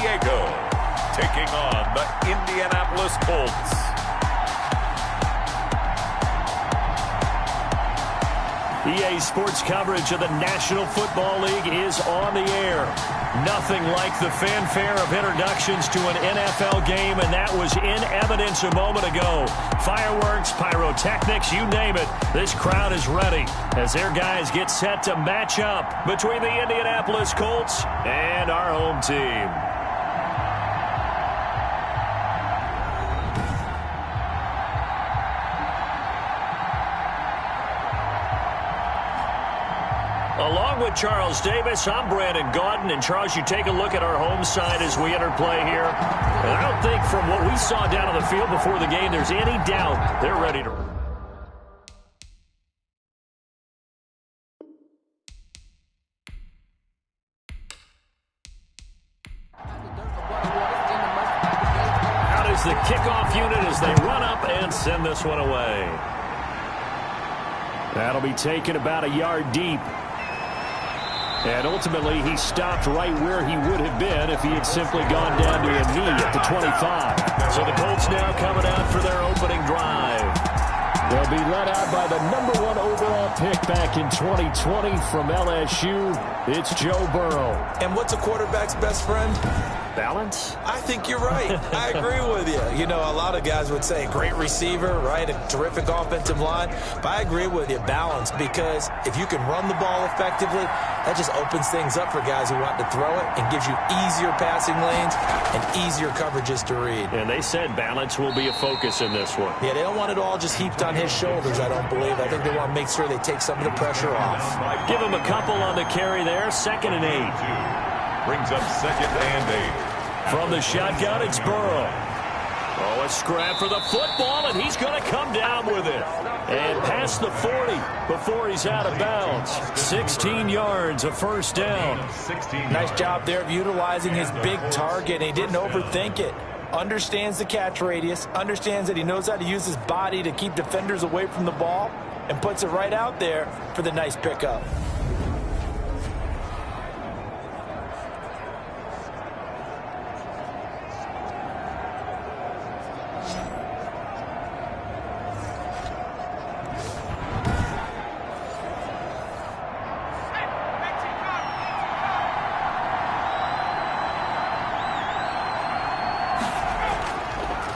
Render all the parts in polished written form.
Diego, taking on the Indianapolis Colts. EA Sports coverage of the National Football League is on the air. Nothing like the fanfare of introductions to an NFL game, and that was in evidence a moment ago. Fireworks, pyrotechnics, you name it. This crowd is ready as their guys get set to match up between the Indianapolis Colts and our home team. Along with Charles Davis, I'm Brandon Gaudin. And, Charles, you take a look at our home side as we enter play here. And I don't think from what we saw down on the field before the game there's any doubt they're ready to. Out is the kickoff unit as they run up and send this one away. That'll be taken about a yard deep. And ultimately, he stopped right where he would have been if he had simply gone down to a knee at the 25. So the Colts now coming out for their opening drive. They'll be led out by the #1 overall pick back in 2020 from LSU. It's Joe Burrow. And what's a quarterback's best friend? Balance? I think you're right. I agree with you. You know, a lot of guys would say great receiver, right? A terrific offensive line. But I agree with you, balance, because if you can run the ball effectively, that just opens things up for guys who want to throw it and gives you easier passing lanes and easier coverages to read. And they said balance will be a focus in this one. Yeah, they don't want it all just heaped on his shoulders, I don't believe. I think they want to make sure they take some of the pressure off. Give him a couple on the carry there. 2nd and 8. Brings up 2nd and 8. From the shotgun, it's Burrow. Oh, a scrap for the football, and he's going to come down with it. And past the 40 before he's out of bounds. 16 yards, a first down. Nice job there of utilizing his big target. He didn't overthink it. Understands the catch radius, understands that he knows how to use his body to keep defenders away from the ball, and puts it right out there for the nice pickup.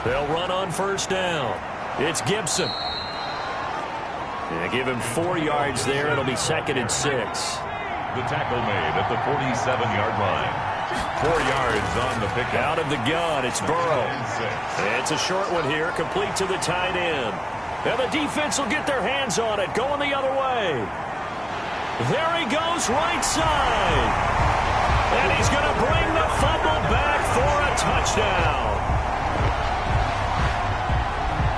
They'll run on first down. It's Gibson. They give him 4 yards there. It'll be 2nd and 6. The tackle made at the 47-yard line. 4 yards on the pick. Out of the gun, it's Burrow. It's a short one here, complete to the tight end. And the defense will get their hands on it, going the other way. There he goes, right side. And he's going to bring the fumble back for a touchdown.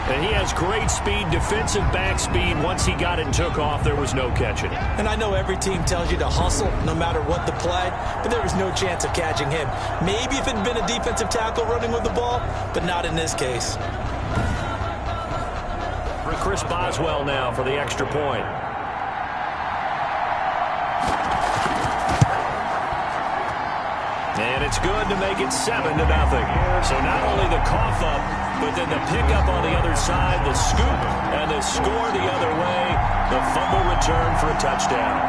And he has great speed, defensive back speed. Once he got it and took off, there was no catching it. And I know every team tells you to hustle no matter what the play, but there was no chance of catching him. Maybe if it had been a defensive tackle running with the ball, but not in this case. For Chris Boswell now for the extra point. And it's good to make it 7-0. So not only the cough up, but then the pickup on the other side, the scoop, and the score the other way. The fumble return for a touchdown.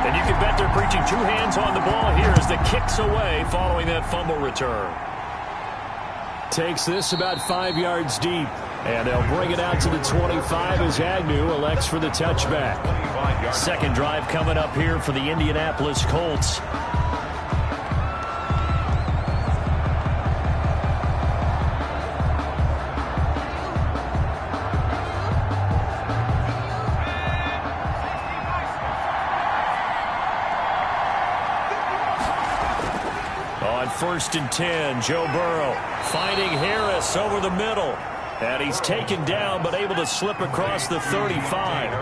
And you can bet they're preaching 2 hands on the ball here as the kick's away following that fumble return. Takes this about 5 yards deep. And they'll bring it out to the 25 as Agnew elects for the touchback. Second drive coming up here for the Indianapolis Colts. On 1st and 10, Joe Burrow finding Harris over the middle. And he's taken down, but able to slip across the 35.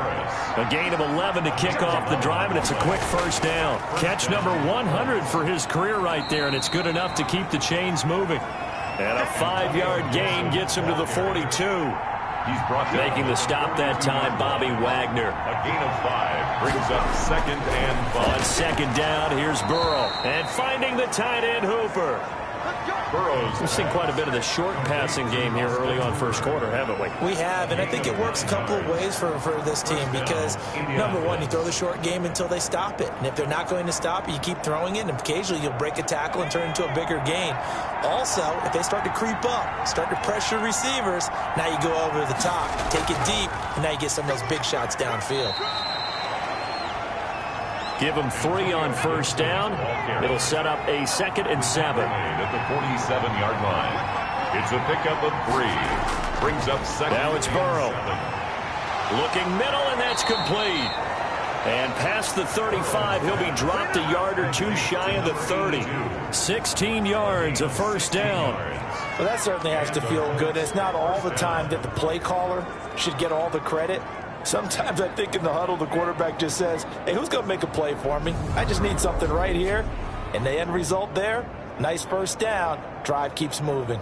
A gain of 11 to kick off the drive, and it's a quick first down. Catch number 100 for his career right there, and it's good enough to keep the chains moving. And a 5-yard gain gets him to the 42. He's brought down. Making the stop that time, Bobby Wagner. A gain of 5 brings up 2nd and 5. On 2nd down, here's Burrow. And finding the tight end, Hooper. Burrows. We've seen quite a bit of the short passing game here early on first quarter, haven't we? We have, and I think it works a couple of ways for this team because, number one, you throw the short game until they stop it. And if they're not going to stop it, you keep throwing it, and occasionally you'll break a tackle and turn it into a bigger gain. Also, if they start to creep up, start to pressure receivers, now you go over the top, take it deep, and now you get some of those big shots downfield. Give them 3 on 1st down. It'll set up a 2nd and 7. At the 47-yard line. It's a pickup of 3. Brings up 2nd. Now it's Burrow. Looking middle, and that's complete. And past the 35, he'll be dropped a yard or 2 shy of the 30. 16 yards, a 1st down. Well, that certainly has to feel good. It's not all the time that the play caller should get all the credit. Sometimes I think in the huddle, the quarterback just says, hey, who's going to make a play for me? I just need something right here. And the end result there, nice 1st down. Drive keeps moving.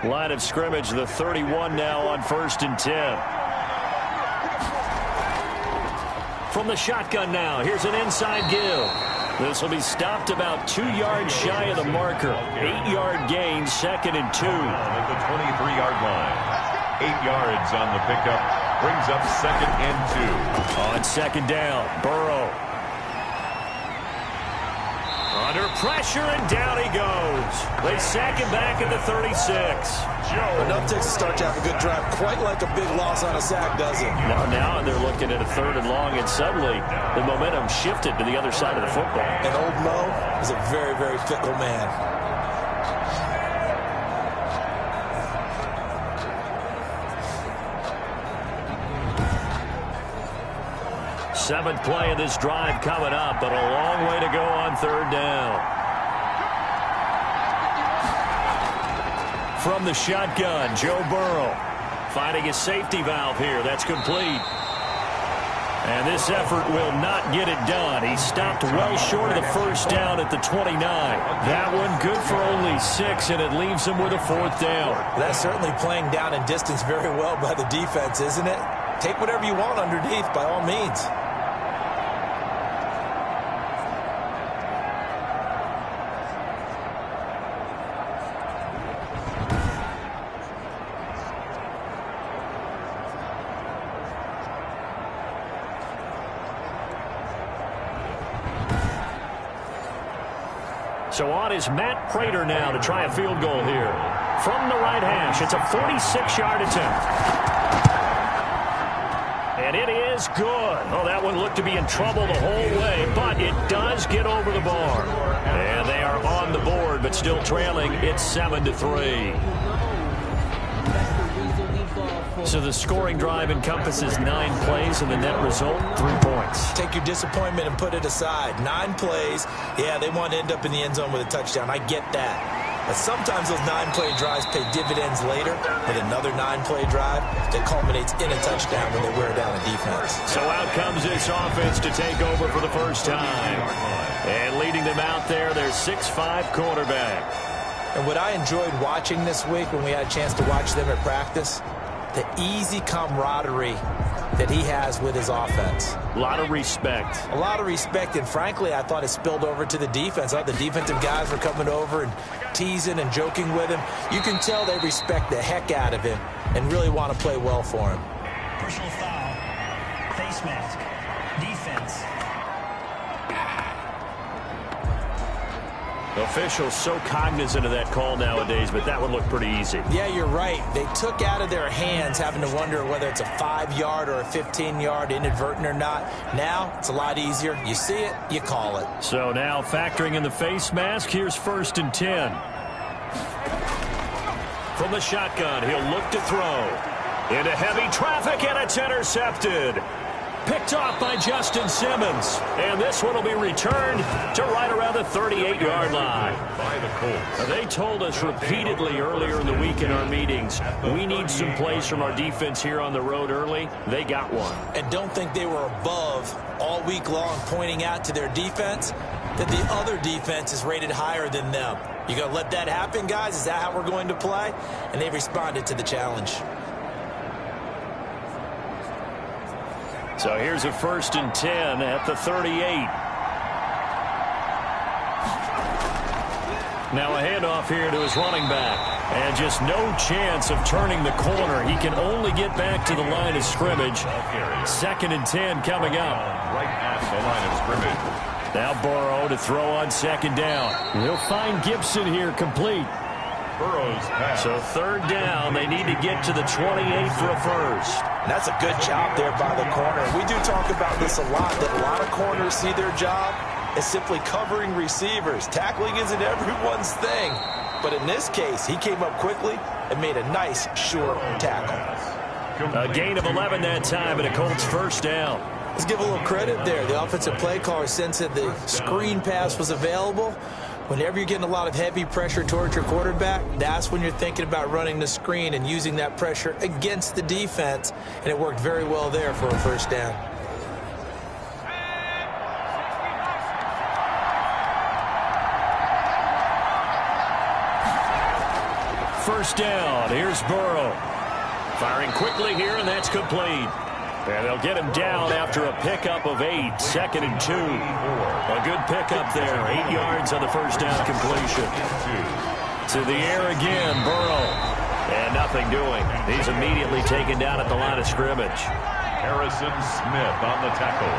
Line of scrimmage, the 31 now on 1st and 10. From the shotgun now, here's an inside give. This will be stopped about 2 yards shy of the marker. 8-yard gain, 2nd and 2. At the 23-yard line. 8 yards on the pickup. Brings up 2nd and 2. On 2nd down, Burrow. Under pressure, and down he goes. They sack him back at the 36. Enough takes a start to have a good drive. Quite like a big loss on a sack, does it? Now they're looking at a 3rd and long, and suddenly the momentum shifted to the other side of the football. And old Mo is a very, very fickle man. Seventh play of this drive coming up, but a long way to go on 3rd down. From the shotgun, Joe Burrow finding his safety valve here. That's complete. And this effort will not get it done. He stopped well short of the 1st down at the 29. That one good for only 6, and it leaves him with a 4th down. That's certainly playing down in distance very well by the defense, isn't it? Take whatever you want underneath, by all means. So on is Matt Prater now to try a field goal here. From the right hash, it's a 46-yard attempt. And it is good. Oh, that one looked to be in trouble the whole way, but it does get over the bar. And they are on the board, but still trailing. It's 7-3. So the scoring drive encompasses 9 plays, and the net result, 3 points. Take your disappointment and put it aside. 9 plays. Yeah, they want to end up in the end zone with a touchdown. I get that. But sometimes those 9-play drives pay dividends later with another 9-play drive that culminates in a touchdown when they wear down a defense. So out comes this offense to take over for the first time. And leading them out there, their 6'5" quarterback. And what I enjoyed watching this week when we had a chance to watch them at practice, the easy camaraderie that he has with his offense. A lot of respect. A lot of respect, and frankly, I thought it spilled over to the defense. I thought the defensive guys were coming over and teasing and joking with him. You can tell they respect the heck out of him and really want to play well for him. Personal foul, face mask, defense. Officials so cognizant of that call nowadays, but that one looked pretty easy. Yeah, you're right. They took out of their hands having to wonder whether it's a 5-yard or a 15-yard, inadvertent or not. Now, it's a lot easier. You see it, you call it. So now factoring in the face mask, here's 1st and 10. From the shotgun, he'll look to throw. Into heavy traffic, and it's intercepted. Picked off by Justin Simmons. And this one will be returned to right around the 38-yard line. By the Colts. They told us repeatedly earlier in the week in our meetings, we need some plays from our defense here on the road early. They got one. And don't think they were above all week long pointing out to their defense. that the other defense is rated higher than them. You going to let that happen, guys? Is that how we're going to play? And they responded to the challenge. So here's a 1st and 10 at the 38. Now a handoff here to his running back. And just no chance of turning the corner. He can only get back to the line of scrimmage. 2nd and 10 coming up. Right at the line of scrimmage. Now Burrow to throw on 2nd down. He'll find Gibson here complete. Burrow's pass. So 3rd down. They need to get to the 28 for a first. And that's a good job there by the corner. We do talk about this a lot, that a lot of corners see their job is simply covering receivers. Tackling isn't everyone's thing. But in this case, he came up quickly and made a nice, short tackle. A gain of 11 that time, and a Colts 1st down. Let's give a little credit there. The offensive play caller sensed that the screen pass was available. Whenever you're getting a lot of heavy pressure towards your quarterback, that's when you're thinking about running the screen and using that pressure against the defense. And it worked very well there for a 1st down. First down. Here's Burrow. Firing quickly here, and that's complete. And they'll get him down after a pickup of 8. 2nd and 2. A good pickup there. 8 yards on the 1st down completion. To the air again, Burrow. And nothing doing. He's immediately taken down at the line of scrimmage. Harrison Smith on the tackle.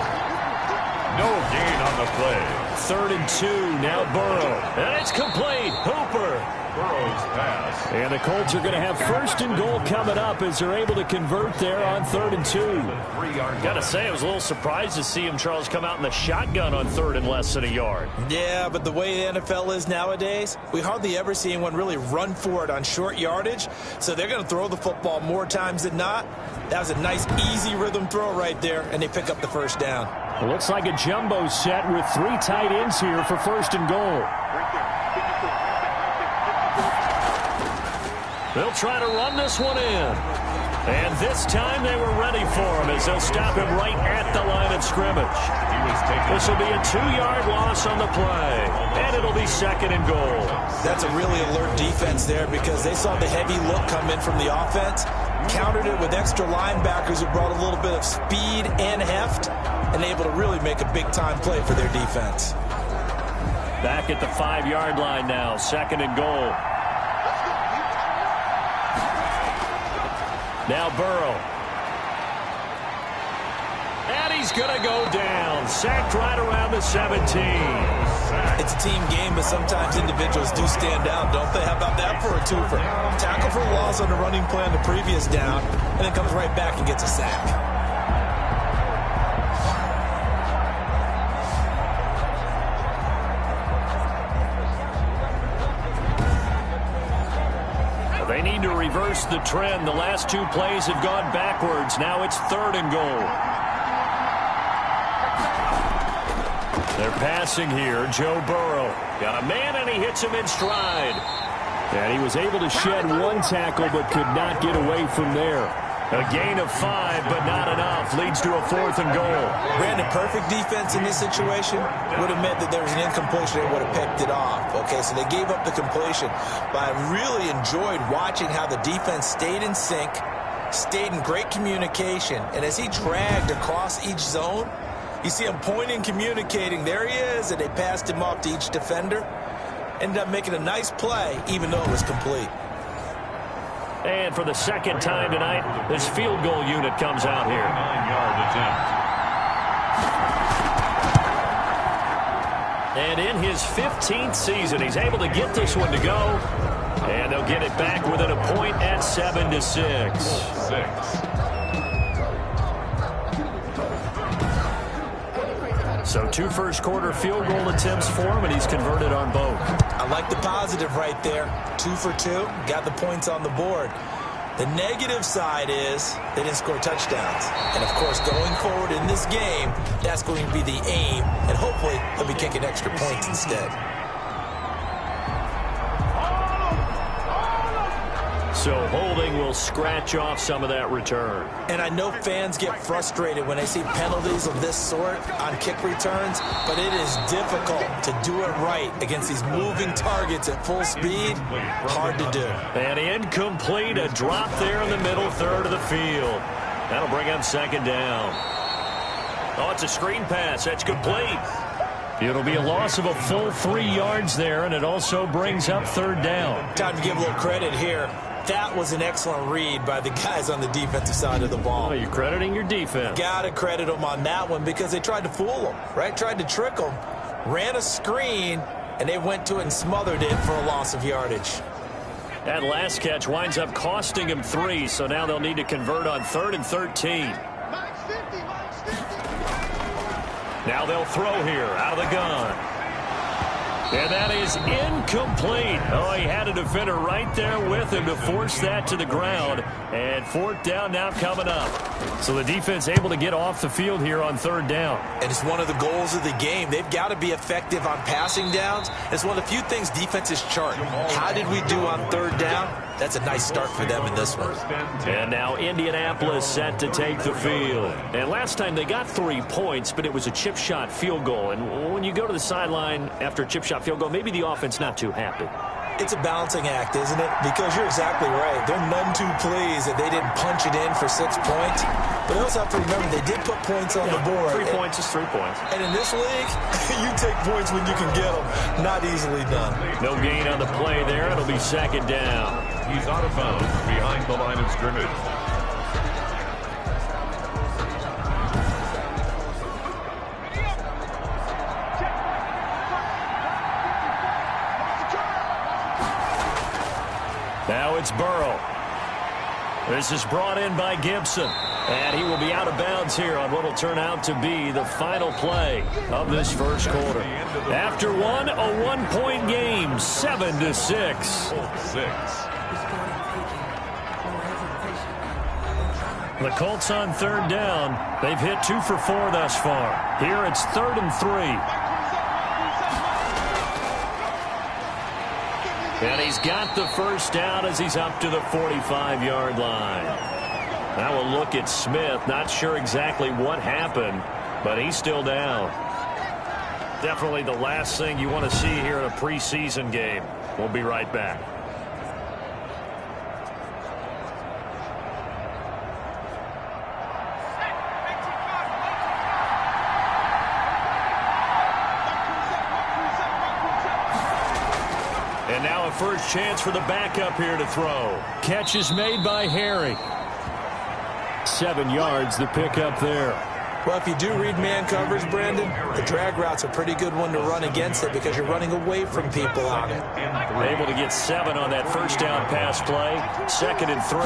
No gain on the play. 3rd and 2. Now Burrow. And it's complete. Hooper. Burrow's pass. And the Colts are going to have 1st and goal coming up as they're able to convert there on 3rd and 2. Got to say, I was a little surprised to see him, Charles, come out in the shotgun on 3rd and less than a yard. Yeah, but the way the NFL is nowadays, we hardly ever see anyone really run for it on short yardage. So they're going to throw the football more times than not. That was a nice, easy rhythm throw right there, and they pick up the 1st down. It looks like a jumbo set with 3 tight ends here for 1st and goal. They'll try to run this one in. And this time they were ready for him as they'll stop him right at the line of scrimmage. This will be a 2-yard loss on the play. And it'll be 2nd and goal. That's a really alert defense there because they saw the heavy look come in from the offense, countered it with extra linebackers who brought a little bit of speed and heft, and able to really make a big-time play for their defense. Back at the 5-yard line now, 2nd and goal. Now Burrow. And he's going to go down. Sacked right around the 17. It's a team game, but sometimes individuals do stand out, don't they? How about that for a twofer? Tackle for loss on the running play on the previous down, and then comes right back and gets a sack. They need to reverse the trend. The last 2 plays have gone backwards. Now it's 3rd and goal. They're passing here. Joe Burrow. Got a man, and he hits him in stride. And he was able to shed 1 tackle, but could not get away from there. A gain of 5, but not enough. Leads to a 4th and goal. Brandon, perfect defense in this situation would have meant that there was an incompletion. They would have picked it off. Okay, so they gave up the completion. But I really enjoyed watching how the defense stayed in sync, stayed in great communication. And as he dragged across each zone, you see him pointing, communicating. There he is, and they passed him off to each defender. Ended up making a nice play, even though it was complete. And for the 2nd time tonight, this field goal unit comes out here. 9-yard attempt. And in his 15th season, he's able to get this one to go. And they'll get it back within a point at 7-6. 6. So 2 first-quarter field goal attempts for him, and he's converted on both. I like the positive right there. 2 for 2, got the points on the board. The negative side is they didn't score touchdowns. And, of course, going forward in this game, that's going to be the aim, and hopefully they'll be kicking extra points instead. So holding will scratch off some of that return. And I know fans get frustrated when they see penalties of this sort on kick returns, but it is difficult to do it right against these moving targets at full speed. Hard to do. And incomplete, a drop there in the middle third of the field. That'll bring up second down. Oh, it's a screen pass. That's complete. It'll be a loss of a full 3 yards there, and it also brings up third down. Time to give a little credit here. That was an excellent read by the guys on the defensive side of the ball. Oh, you're crediting your defense. Got to credit them on that one because they tried to fool them, right? Tried to trick them, ran a screen, and they went to it and smothered it for a loss of yardage. That last catch winds up costing him 3, so now they'll need to convert on 3rd and 13. Now they'll throw here out of the gun. And that is incomplete. Oh, he had a defender right there with him to force that to the ground. And 4th down now coming up. So the defense able to get off the field here on 3rd down. And it's one of the goals of the game. They've got to be effective on passing downs. It's one of the few things defenses chart. How did we do on 3rd down? That's a nice start for them in this one. And now Indianapolis set to take the field. And last time they got 3 points, but it was a chip shot field goal. And when you go to the sideline after a chip shot field goal, maybe the offense not too happy. It's a balancing act, isn't it? Because you're exactly right. They're none too pleased that they didn't punch it in for 6 points. But they also have to remember they did put points on the board. 3 points is 3 points. And in this league, you take points when you can get them. Not easily done. No gain on the play there. It'll be second down. He's out of bounds behind the line of scrimmage. Now it's Burrow. This is brought in by Gibson. And he will be out of bounds here on what will turn out to be the final play of this first quarter. After one, a 1-point game, 7-6. The Colts on 3rd down. They've hit 2 for 4 thus far. Here it's 3rd and 3. And he's got the first down as he's up to the 45-yard line. Now we'll look at Smith. Not sure exactly what happened, but he's still down. Definitely the last thing you want to see here in a preseason game. We'll be right back. And now a first chance for the backup here to throw. Catch is made by Harry. 7 yards, the pickup there. Well, if you do read man coverage, Brandon, the drag route's a pretty good one to run against it because you're running away from people on it. Able to get 7 on that first down pass play. 2nd and 3.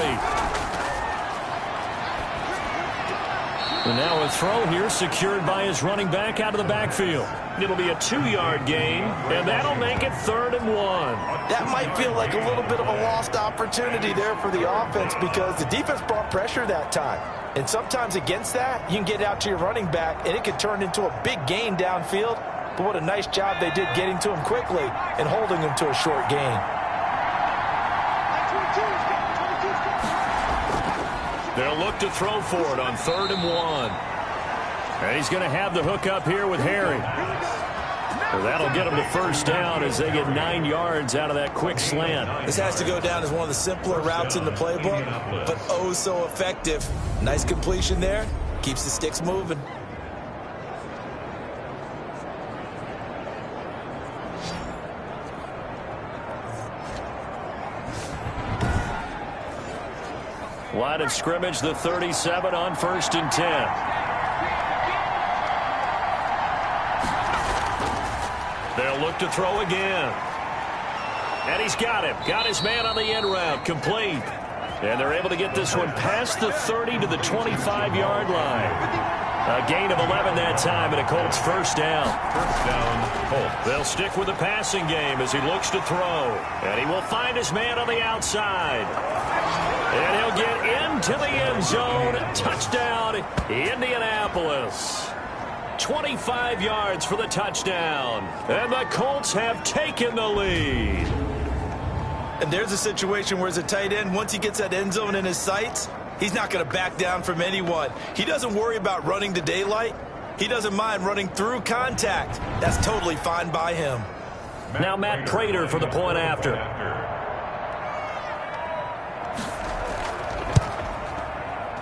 And now a throw here secured by his running back out of the backfield. It'll be a 2-yard gain, and that'll make it 3rd and 1. That might feel like a little bit of a lost opportunity there for the offense because the defense brought pressure that time. And sometimes against that, you can get out to your running back, and it could turn into a big gain downfield. But what a nice job they did getting to him quickly and holding him to a short gain. They'll look to throw for it on 3rd and 1. And he's going to have the hook up here with Harry. So that'll get him to first down as they get 9 yards out of that quick slant. This has to go down as one of the simpler routes in the playbook, but oh so effective. Nice completion there. Keeps the sticks moving. Line of scrimmage, the 37 on 1st and 10. They'll look to throw again. And he's got him. Got his man on the end route. Complete. And they're able to get this one past the 30 to the 25-yard line. A gain of 11 that time, and a Colts first down. First down, Colts. They'll stick with the passing game as he looks to throw. And he will find his man on the outside. And he'll get into the end zone. Touchdown, Indianapolis. 25 yards for the touchdown. And the Colts have taken the lead. And there's a situation where as a tight end, once he gets that end zone in his sights, he's not going to back down from anyone. He doesn't worry about running to daylight. He doesn't mind running through contact. That's totally fine by him. Now Matt Prater for the point after.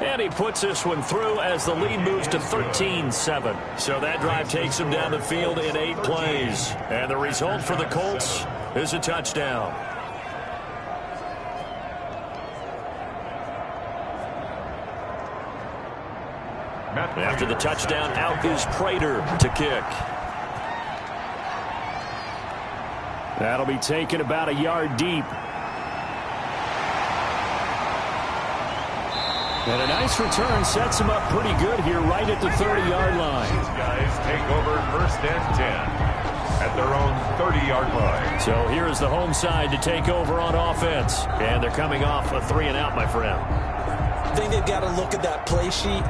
And he puts this one through as the lead moves to 13-7. So that drive takes him down the field in 8 plays. And the result for the Colts is a touchdown. After the touchdown, out is Prater to kick. That'll be taken about a yard deep. And a nice return sets him up pretty good here right at the 30-yard line. These guys take over 1st and 10 at their own 30-yard line. So here is the home side to take over on offense. And they're coming off a 3-and-out, my friend. I think they've got to look at that play sheet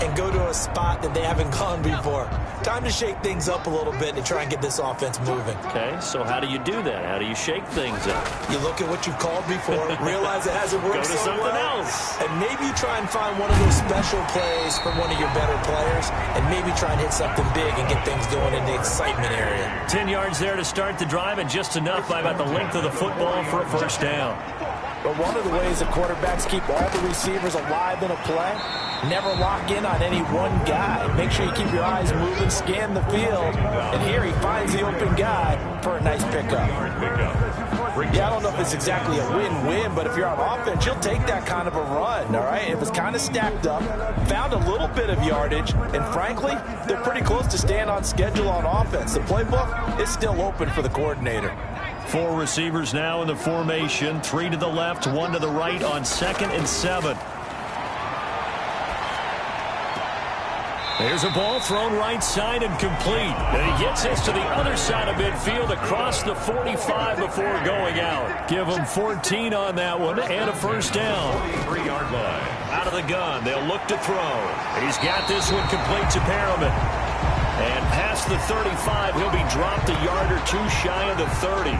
and go to a spot that they haven't gone before. Time to shake things up a little bit to try and get this offense moving. Okay, so how do you do that? How do you shake things up? You look at what you've called before, realize it hasn't worked Go to so something well, else. and maybe you try and find one of those special plays from one of your better players, and maybe try and hit something big and get things going in the excitement area. 10 yards there to start the drive, and just enough by about the length of the football for a first down. But one of the ways that quarterbacks keep all the receivers alive in a play, never lock in on any one guy. Make sure you keep your eyes moving, scan the field, and here he finds the open guy for a nice pickup. Yeah, I don't know if it's exactly a win-win, but if you're on offense, you'll take that kind of a run, all right? It was kind of stacked up, found a little bit of yardage, and frankly, they're pretty close to staying on schedule on offense. The playbook is still open for the coordinator. 4 receivers now in the formation, 3 to the left, 1 to the right on 2nd and 7. There's a ball thrown right side and complete. And he gets this to the other side of midfield across the 45 before going out. Give him 14 on that one and a first down. 43-yard line. Out of the gun, they'll look to throw. He's got this one complete to Perriman. And past the 35, he'll be dropped a yard or 2 shy of the 30.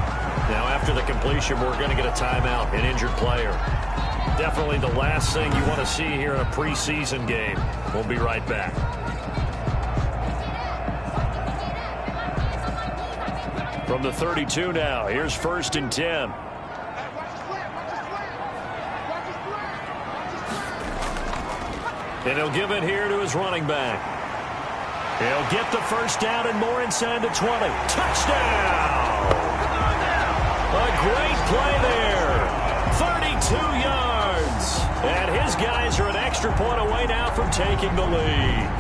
Now after the completion, we're going to get a timeout, an injured player. Definitely the last thing you want to see here in a preseason game. We'll be right back. From the 32 now, here's 1st and 10. And he'll give it here to his running back. He'll get the first down and more inside the 20. Touchdown! A great play there. 32 yards. And his guys are an extra point away now from taking the lead.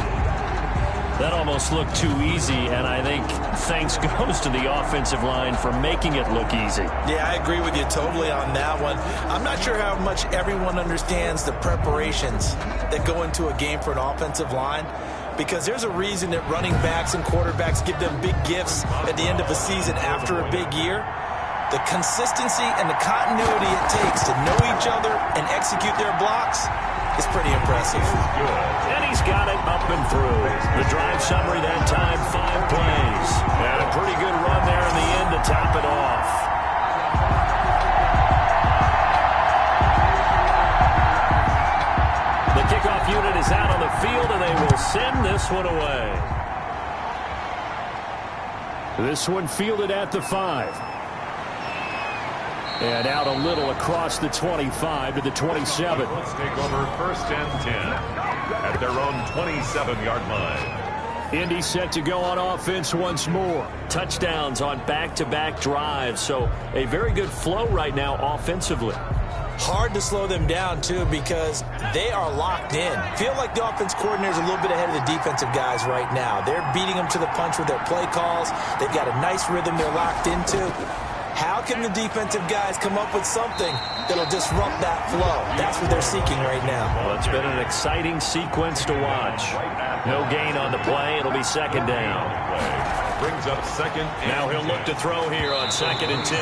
That almost looked too easy, and I think thanks goes to the offensive line for making it look easy. Yeah, I agree with you totally on that one. I'm not sure how much everyone understands the preparations that go into a game for an offensive line, because there's a reason that running backs and quarterbacks give them big gifts at the end of a season after a big year. The consistency and the continuity it takes to know each other and execute their blocks is pretty impressive. And he's got it up and through. The drive summary that time, 5 plays. And a pretty good run there in the end to top it off. The kickoff unit is out on the field, and they will send this one away. This one fielded at the 5. And out a little across the 25 to the 27. Let's take over 1st and 10 at their own 27-yard line. Indy set to go on offense once more. Touchdowns on back-to-back drives. So a very good flow right now offensively. Hard to slow them down, too, because they are locked in. Feel like the offense coordinator is a little bit ahead of the defensive guys right now. They're beating them to the punch with their play calls. They've got a nice rhythm they're locked into. How can the defensive guys come up with something that'll disrupt that flow? That's what they're seeking right now. Well, it's been an exciting sequence to watch. No gain on the play. It'll be 2nd down. Brings up 2nd. Now he'll look to throw here on 2nd and 10.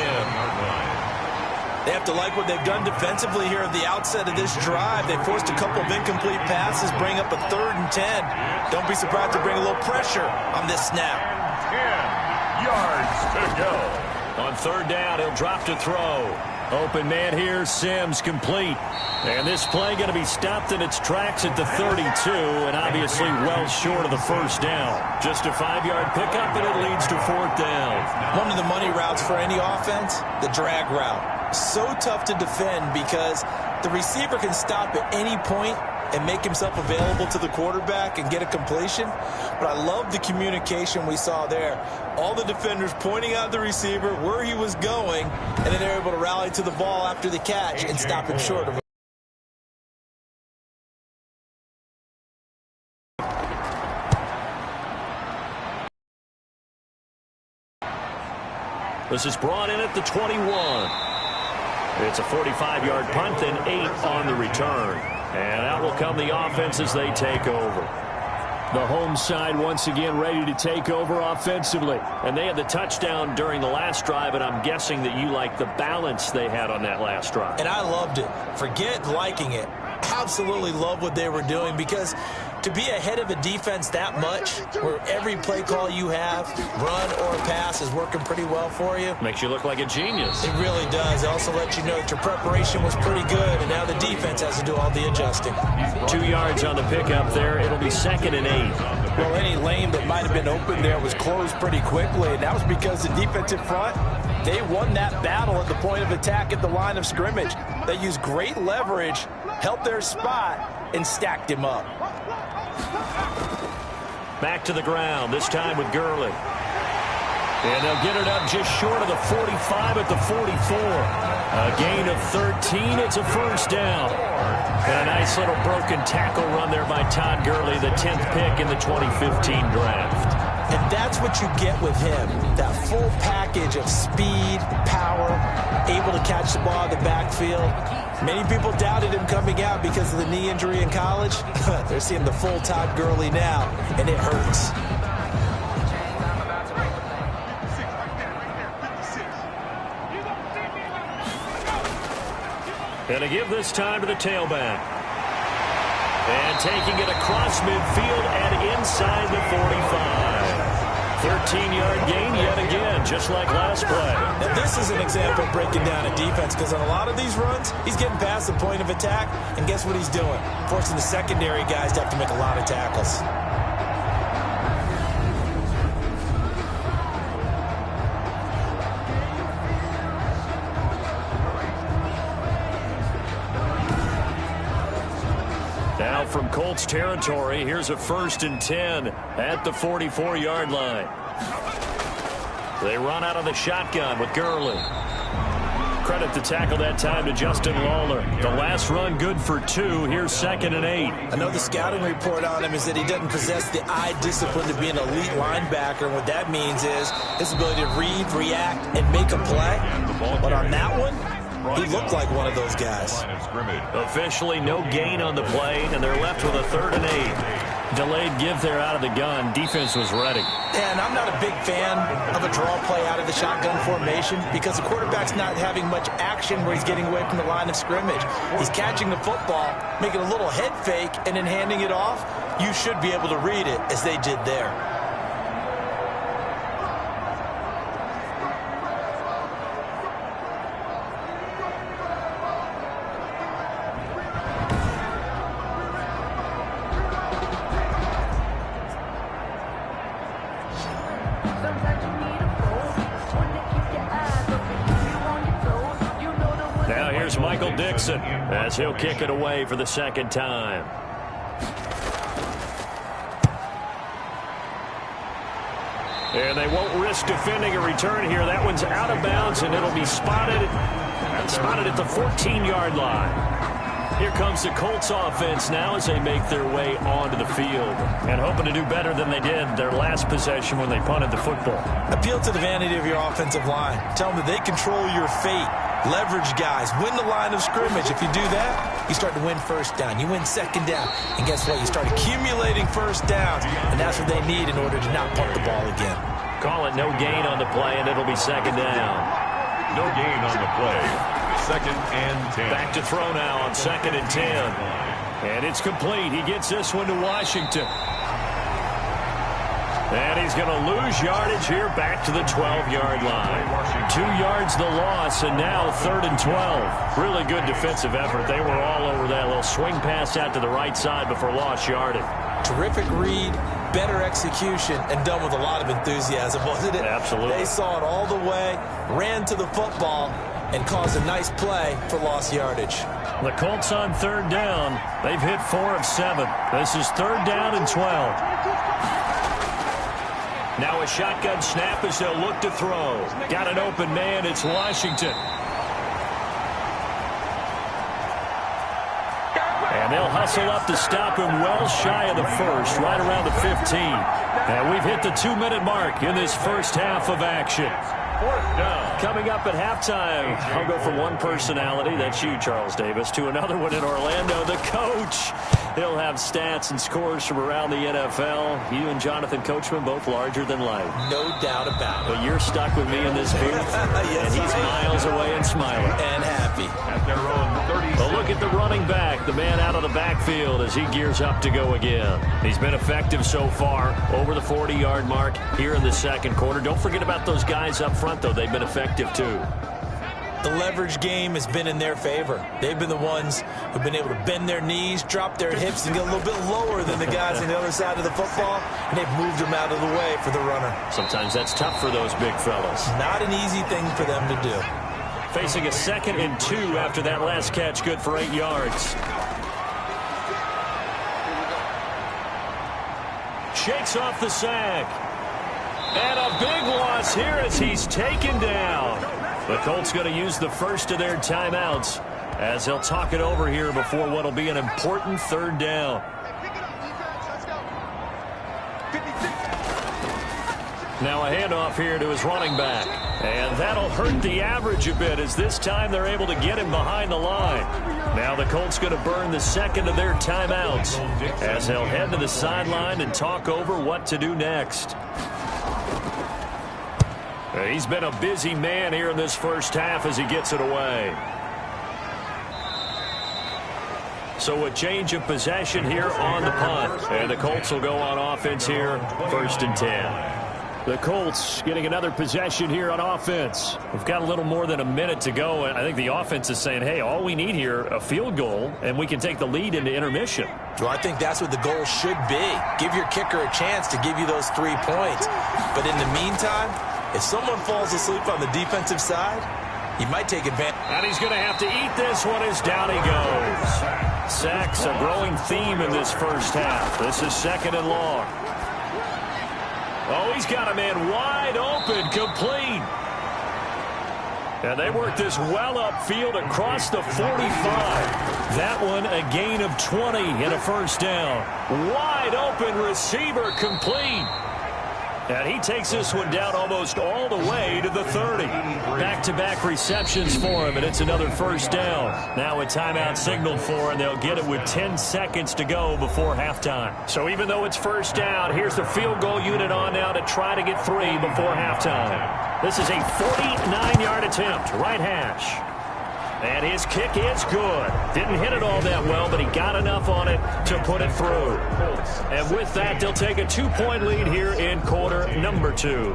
They have to like what they've done defensively here at the outset of this drive. They forced a couple of incomplete passes, bring up a 3rd and 10. Don't be surprised to bring a little pressure on this snap. 10 yards to go. On 3rd down, he'll drop to throw. Open man here, Sims complete. And this play going to be stopped in its tracks at the 32, and obviously well short of the first down. Just a 5-yard pickup, and it leads to fourth down. One of the money routes for any offense, the drag route. So tough to defend because the receiver can stop at any point and make himself available to the quarterback and get a completion. But I love the communication we saw there. All the defenders pointing out the receiver, where he was going, and then they're able to rally to the ball after the catch and stop him short of it. This is brought in at the 21. It's a 45-yard punt, then 8 on the return. And out will come the offense as they take over. The home side once again ready to take over offensively. And they had the touchdown during the last drive, and I'm guessing that you like the balance they had on that last drive. And I loved it. Forget liking it. Absolutely love what they were doing, because to be ahead of a defense that much, where every play call you have, run or pass, is working pretty well for you. Makes you look like a genius. It really does. It also lets you know that your preparation was pretty good, and now the defense has to do all the adjusting. 2 yards on the pickup there. It'll be 2nd and 8. Well, any lane that might have been open there was closed pretty quickly, and that was because the defensive front, they won that battle at the point of attack at the line of scrimmage. They used great leverage, held their spot, and stacked him up. Back to the ground, this time with Gurley. And they'll get it up just short of the 45 at the 44. A gain of 13. It's a first down. And a nice little broken tackle run there by Todd Gurley, the 10th pick in the 2015 draft. And that's what you get with him, that full package of speed, power, able to catch the ball in the backfield. Many people doubted him coming out because of the knee injury in college. They're seeing the full Todd Gurley now, and it hurts. And to give this time to the tailback. And taking it across midfield and inside the 45. 13-yard gain yet again, just like last play. Now, this is an example of breaking down a defense, because on a lot of these runs, he's getting past the point of attack, and guess what he's doing? Forcing the secondary guys to have to make a lot of tackles. Now from Colts territory, here's a 1st and 10 at the 44-yard line. They run out of the shotgun with Gurley. Credit the tackle that time to Justin Lawler. The last run good for 2. Here's 2nd and 8. I know the scouting report on him is that he doesn't possess the eye discipline to be an elite linebacker. And what that means is his ability to read, react, and make a play. But on that one, he looked like one of those guys. Officially no gain on the play, and they're left with a 3rd and 8. Delayed give there out of the gun. Defense was ready. And I'm not a big fan of a draw play out of the shotgun formation, because the quarterback's not having much action where he's getting away from the line of scrimmage. He's catching the football, making a little head fake, and then handing it off. You should be able to read it, as they did there. As he'll kick it away for the 2nd time. And they won't risk defending a return here. That one's out of bounds, and it'll be spotted at the 14-yard line. Here comes the Colts offense now as they make their way onto the field, and hoping to do better than they did their last possession when they punted the football. Appeal to the vanity of your offensive line. Tell them that they control your fate. Leverage guys. Win the line of scrimmage. If you do that, you start to win 1st down. You win 2nd down. And guess what? You start accumulating 1st downs. And that's what they need in order to not punt the ball again. Call it no gain on the play, and it'll be 2nd down. No gain on the play. 2nd and 10. Back to throw now on 2nd and 10. And it's complete. He gets this one to Washington. And he's going to lose yardage here back to the 12-yard line. 2 yards the loss, and now 3rd and 12. Really good defensive effort. They were all over that little swing pass out to the right side before lost yardage. Terrific read, better execution, and done with a lot of enthusiasm, wasn't it? Absolutely. They saw it all the way, ran to the football, and caused a nice play for lost yardage. The Colts on 3rd down. They've hit 4 of 7. This is 3rd down and 12. Now a shotgun snap as they'll look to throw. Got an open man. It's Washington. And they'll hustle up to stop him well shy of the first, right around the 15. And we've hit the 2-minute mark in this first half of action. Coming up at halftime, I'll go from one personality, that's you, Charles Davis, to another one in Orlando, the coach. He'll have stats and scores from around the NFL. You and Jonathan Coachman, both larger than life. No doubt about it. But you're stuck with me in this booth, yes, and he's miles away and smiling. And happy. At their own 36. A look at the running back, the man out of the backfield as he gears up to go again. He's been effective so far, over the 40-yard mark here in the second quarter. Don't forget about those guys up front, though. They've been effective, too. The leverage game has been in their favor. They've been the ones who've been able to bend their knees, drop their hips, and get a little bit lower than the guys on the other side of the football, and they've moved them out of the way for the runner. Sometimes that's tough for those big fellas. Not an easy thing for them to do. Facing a 2nd and 2 after that last catch, good for 8 yards. Shakes off the sack. And a big loss here as he's taken down. The Colts going to use the first of their timeouts as they'll talk it over here before what will be an important 3rd down. Now a handoff here to his running back. And that'll hurt the average a bit as this time they're able to get him behind the line. Now the Colts going to burn the 2nd of their timeouts as they'll head to the sideline and talk over what to do next. He's been a busy man here in this first half as he gets it away. So a change of possession here on the punt. And the Colts will go on offense here, 1st and 10. The Colts getting another possession here on offense. We've got a little more than a minute to go. And I think the offense is saying, hey, all we need here, a field goal, and we can take the lead into intermission. Well, I think that's what the goal should be. Give your kicker a chance to give you those 3 points. But in the meantime, if someone falls asleep on the defensive side, he might take advantage. And he's going to have to eat this one as down he goes. Sacks, a growing theme in this first half. This is 2nd and long. Oh, he's got a man wide open, complete. And they work this well upfield across the 45. That one a gain of 20 and a 1st down. Wide open receiver, complete. And he takes this one down almost all the way to the 30. Back-to-back receptions for him, and it's another 1st down. Now a timeout signaled for, and they'll get it with 10 seconds to go before halftime. So even though it's 1st down, here's the field goal unit on now to try to get 3 before halftime. This is a 49-yard attempt, right hash. And his kick is good. Didn't hit it all that well, but he got enough on it to put it through. And with that, they'll take a 2-point lead here in quarter number 2.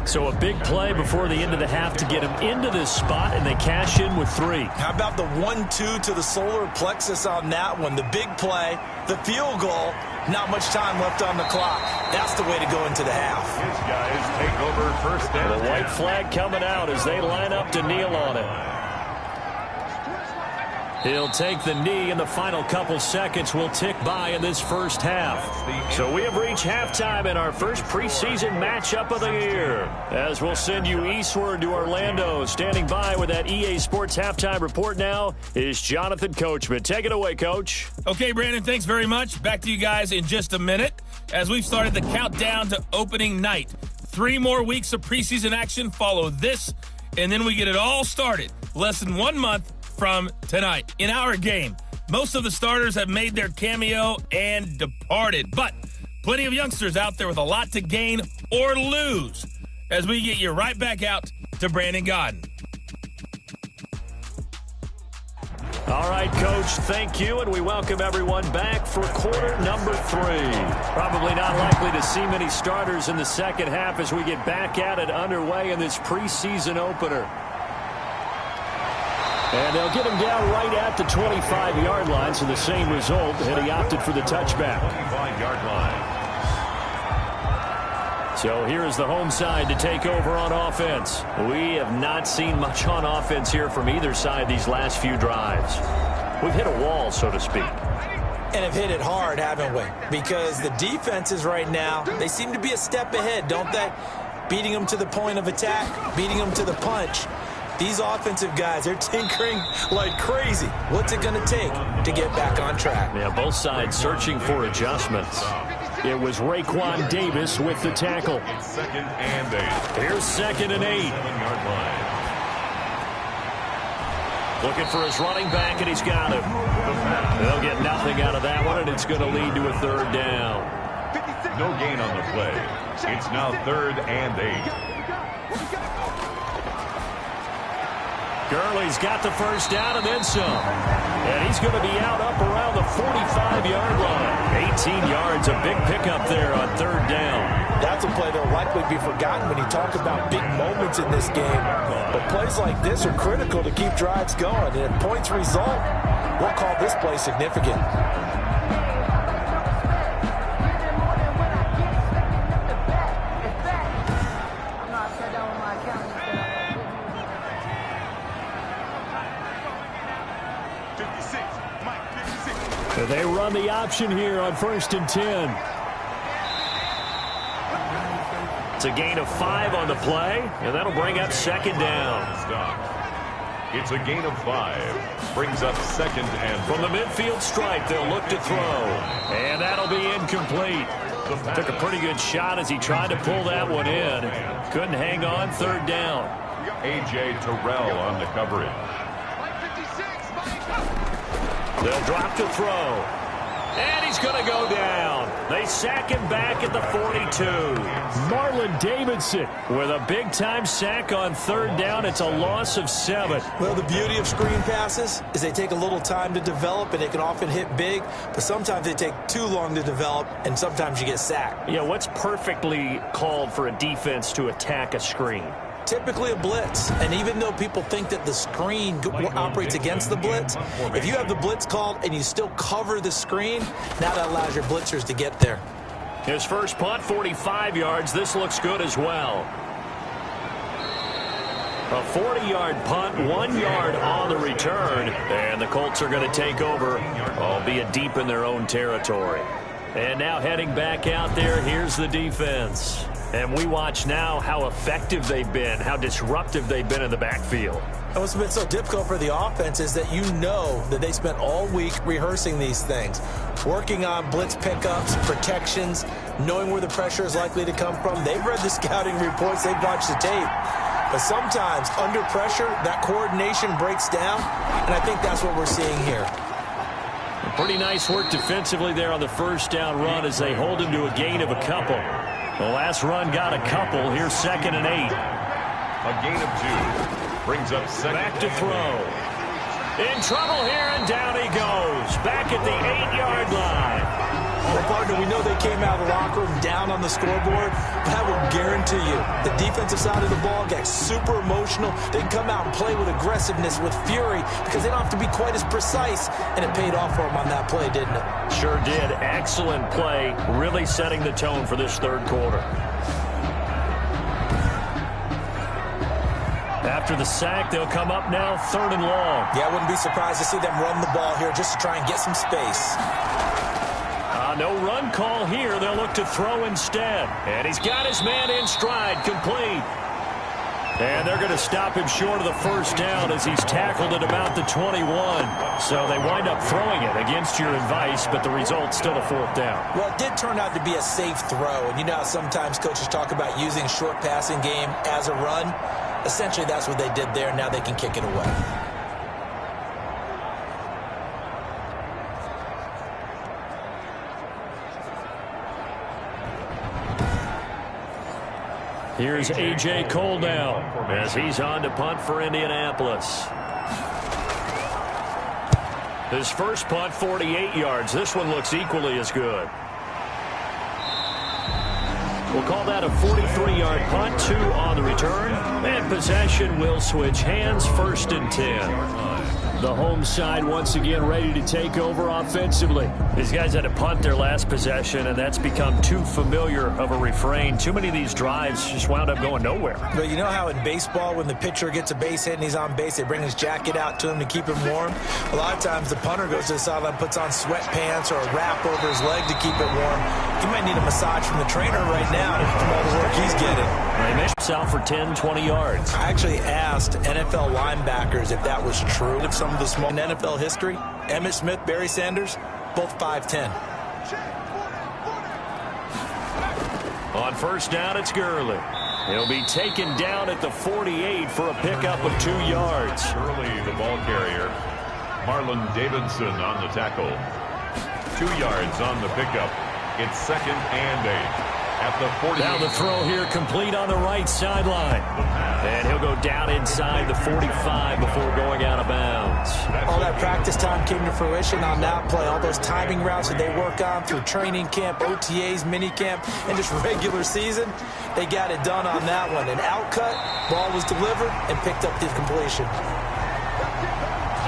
So a big play before the end of the half to get him into this spot, and they cash in with 3. How about the 1-2 to the solar plexus on that one? The big play, the field goal, not much time left on the clock. That's the way to go into the half. His guys take over 1st down. The white flag coming out as they line up to kneel on it. He'll take the knee, and the final couple seconds will tick by in this first half. So we have reached halftime in our first preseason matchup of the year. As we'll send you eastward to Orlando. Standing by with that EA Sports halftime report now is Jonathan Coachman. Take it away, Coach. Okay, Brandon, thanks very much. Back to you guys in just a minute as we've started the countdown to opening night. 3 more weeks of preseason action follow this, and then we get it all started. Less than 1 month from tonight. In our game, most of the starters have made their cameo and departed, but plenty of youngsters out there with a lot to gain or lose as we get you right back out to Brandon Godden. All right, Coach, thank you, and we welcome everyone back for quarter number 3. Probably not likely to see many starters in the second half as we get back at it underway in this preseason opener. And they'll get him down right at the 25-yard line, so the same result, and he opted for the touchback. 25-yard line. So here is the home side to take over on offense. We have not seen much on offense here from either side these last few drives. We've hit a wall, so to speak. And have hit it hard, haven't we? Because the defenses right now, they seem to be a step ahead, don't they? Beating them to the point of attack, beating them to the punch. These offensive guys, they're tinkering like crazy. What's it going to take to get back on track? Yeah, both sides searching for adjustments. It was Raekwon Davis with the tackle. 2nd and 8. Here's 2nd and 8. 7-yard line. Looking for his running back, and he's got him. They'll get nothing out of that one, and it's going to lead to a 3rd down. No gain on the play. It's now 3rd and 8. Gurley's got the first down and then some. And he's going to be out up around the 45-yard line. 18 yards, a big pickup there on 3rd down. That's a play that will likely be forgotten when you talk about big moments in this game. But plays like this are critical to keep drives going. And if points result, we'll call this play significant. They run the option here on 1st and 10. It's a gain of 5 on the play, and that'll bring up 2nd down. It's a gain of 5. Brings up 2nd and from the midfield stripe, they'll look to throw. And that'll be incomplete. Took a pretty good shot as he tried to pull that one in. Couldn't hang on. 3rd down. A.J. Terrell on the coverage. They'll drop to throw. And he's going to go down. They sack him back at the 42. Marlon Davidson with a big-time sack on 3rd down. It's a loss of 7. Well, the beauty of screen passes is they take a little time to develop, and they can often hit big, but sometimes they take too long to develop, and sometimes you get sacked. Yeah, what's perfectly called for a defense to attack a screen? Typically a blitz, and even though people think that the screen operates against the blitz, if you have the blitz called and you still cover the screen, now that allows your blitzers to get there. His first punt, 45 yards. This looks good as well. A 40-yard punt, 1 yard on the return, and the Colts are going to take over, albeit deep in their own territory. And now heading back out there, here's the defense. And we watch now how effective they've been, how disruptive they've been in the backfield. And what's been so difficult for the offense is that you know that they spent all week rehearsing these things, working on blitz pickups, protections, knowing where the pressure is likely to come from. They've read the scouting reports. They've watched the tape. But sometimes, under pressure, that coordination breaks down, and I think that's what we're seeing here. Pretty nice work defensively there on the 1st down run as they hold him to a gain of a couple. The last run got a couple. Here's 2nd and 8. A gain of 2. Brings up 2nd. Back to throw. In trouble here, and down he goes. Back at the 8-yard line. Well, partner, we know they came out of the locker room down on the scoreboard, but I will guarantee you the defensive side of the ball gets super emotional. They can come out and play with aggressiveness, with fury, because they don't have to be quite as precise, and it paid off for them on that play, didn't it? Sure did. Excellent play, really setting the tone for this 3rd quarter. After the sack, they'll come up now 3rd and long. Yeah, I wouldn't be surprised to see them run the ball here just to try and get some space. No run call here. They'll look to throw instead. And he's got his man in stride, complete. And they're going to stop him short of the 1st down as he's tackled at about the 21. So they wind up throwing it against your advice, but the result's still a 4th down. Well, it did turn out to be a safe throw. And you know how sometimes coaches talk about using short passing game as a run? Essentially, that's what they did there. Now they can kick it away. Here's A.J. Cole now as he's on to punt for Indianapolis. His first punt, 48 yards. This one looks equally as good. We'll call that a 43-yard punt, 2 on the return. And possession will switch hands, 1st and 10. The home side once again ready to take over offensively. These guys had to punt their last possession, and that's become too familiar of a refrain. Too many of these drives just wound up going nowhere. But you know how in baseball, when the pitcher gets a base hit and he's on base, they bring his jacket out to him to keep him warm? A lot of times the punter goes to the sideline, puts on sweatpants or a wrap over his leg to keep it warm. He might need a massage from the trainer right now from all the work he's getting. He made himself for 10, 20 yards. I actually asked NFL linebackers if that was true. If some of the small in NFL history, Emmitt Smith, Barry Sanders, both 5'10". On 1st down, it's Gurley. He'll be taken down at the 48 for a pickup of 2 yards. Gurley, the ball carrier. Marlon Davidson on the tackle. 2 yards on the pickup. It's 2nd and 8. At the 40. Now the throw here complete on the right sideline. And he'll go down inside the 45 before going out of bounds. All that practice time came to fruition on that play. All those timing routes that they work on through training camp, OTAs, minicamp, and just regular season, they got it done on that one. An outcut, ball was delivered, and picked up the completion.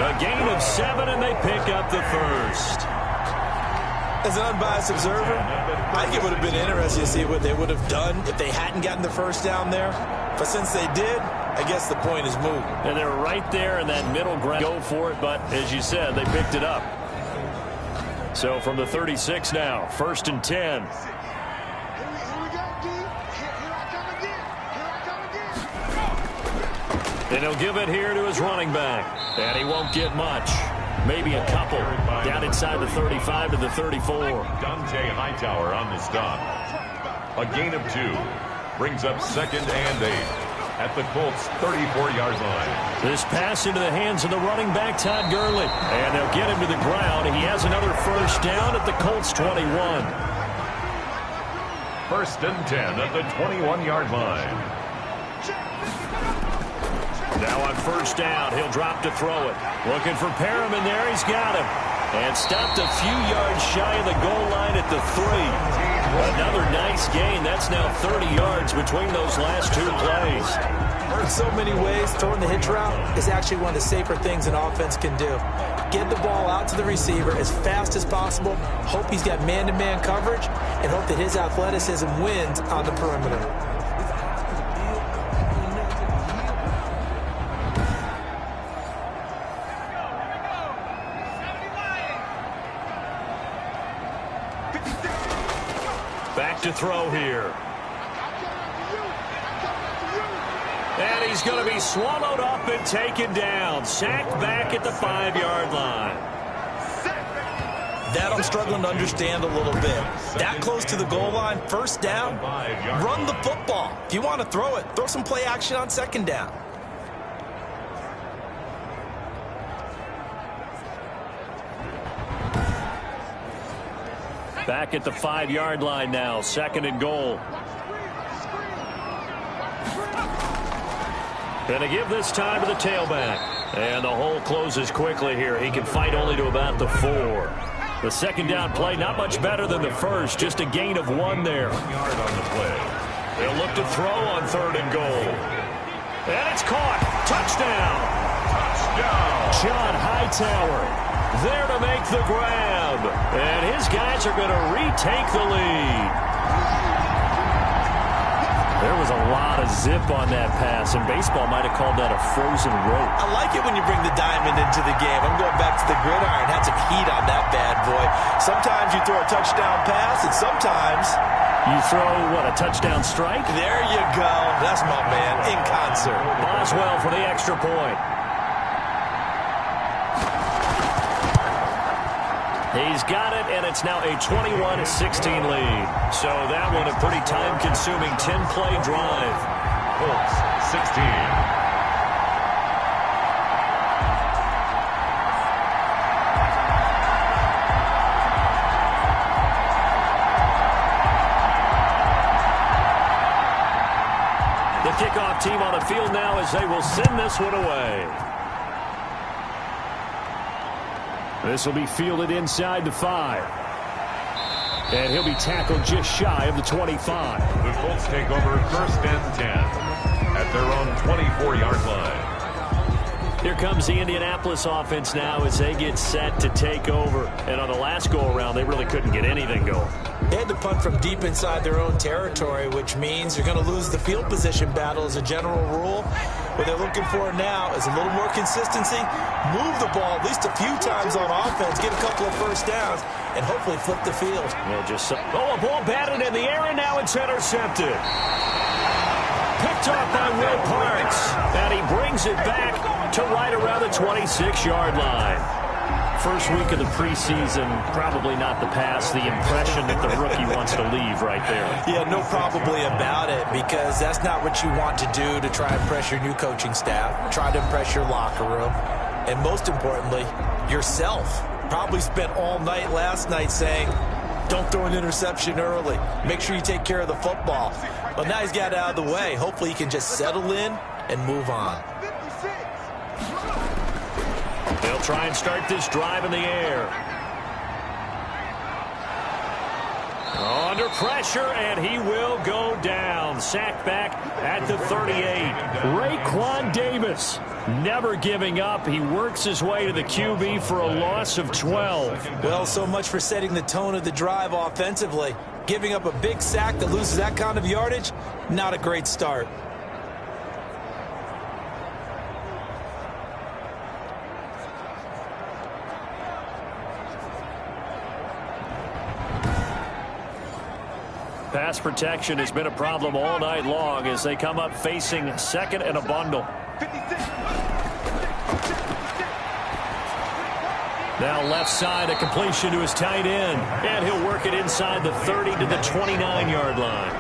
A gain of 7, and they pick up the 1st. As an unbiased observer, I think it would have been interesting to see what they would have done if they hadn't gotten the 1st down there. But since they did, I guess the point is moot. And they're right there in that middle ground. Go for it, but as you said, they picked it up. So from the 36 now, 1st and 10. And he'll give it here to his running back. And he won't get much. Maybe a couple. Down inside the 35 to the 34. Dante Hightower on the stop. A gain of 2. Brings up 2nd and 8. At the Colts' 34-yard line. This pass into the hands of the running back, Todd Gurley. And they'll get him to the ground. He has another 1st down at the Colts' 21. 1st and 10 at the 21-yard line. Now on 1st down, he'll drop to throw it. Looking for Perriman there. He's got him. And stopped a few yards shy of the goal line at the 3. Another nice gain. That's now 30 yards between those last 2 plays. In so many ways, throwing the hitch route is actually one of the safer things an offense can do. Get the ball out to the receiver as fast as possible, hope he's got man-to-man coverage, and hope that his athleticism wins on the perimeter. Back to throw here. And he's going to be swallowed up and taken down. Sacked back at the 5-yard line. That I'm struggling to understand a little bit. That close to the goal line, 1st down, run the football. If you want to throw it, throw some play action on 2nd down. Back at the 5-yard line now, 2nd and goal. And to give this time to the tailback. And the hole closes quickly here. He can fight only to about the 4. The 2nd down play, not much better than the 1st. Just a gain of 1 there. 1 yard on the play. They'll look to throw on 3rd and goal. And it's caught. Touchdown. Touchdown. John Hightower there to make the grab. And his guys are going to retake the lead. There was a lot of zip on that pass, and baseball might have called that a frozen rope. I like it when you bring the diamond into the game. I'm going back to the gridiron. Had some heat on that bad boy. Sometimes you throw a touchdown pass, and sometimes you throw, what, a touchdown strike? There you go. That's my man, in concert. Boswell for the extra point. He's got it, and it's now a 21-16 lead. So that one a pretty time-consuming 10-play drive. Colts 16. The kickoff team on the field now as they will send this one away. This will be fielded inside the 5. And he'll be tackled just shy of the 25. The Colts take over 1st and 10 at their own 24-yard line. Here comes the Indianapolis offense now as they get set to take over. And on the last go-around, they really couldn't get anything going. They had to punt from deep inside their own territory, which means you're going to lose the field position battle as a general rule. What they're looking for now is a little more consistency, move the ball at least a few times on offense, get a couple of first downs, and hopefully flip the field. Well, a ball batted in the air, and now it's intercepted. Picked off by Will Parks, and he brings it back to right around the 26-yard line. First week of the preseason, probably not the pass, the impression that the rookie wants to leave right there. Yeah, no probably about it, because that's not what you want to do to try and impress your new coaching staff, try to impress your locker room, and most importantly, yourself. Probably spent all night last night saying, don't throw an interception early. Make sure you take care of the football. Well, now he's got it out of the way. Hopefully he can just settle in and move on. They'll try and start this drive in the air. Under pressure, and he will go down. Sacked back at the 38. Raekwon Davis never giving up. He works his way to the QB for a loss of 12. Well, so much for setting the tone of the drive offensively. Giving up a big sack that loses that kind of yardage, not a great start. Pass protection has been a problem all night long as they come up facing second and a bundle. Now left side, a completion to his tight end. And he'll work it inside the 30 to the 29-yard line.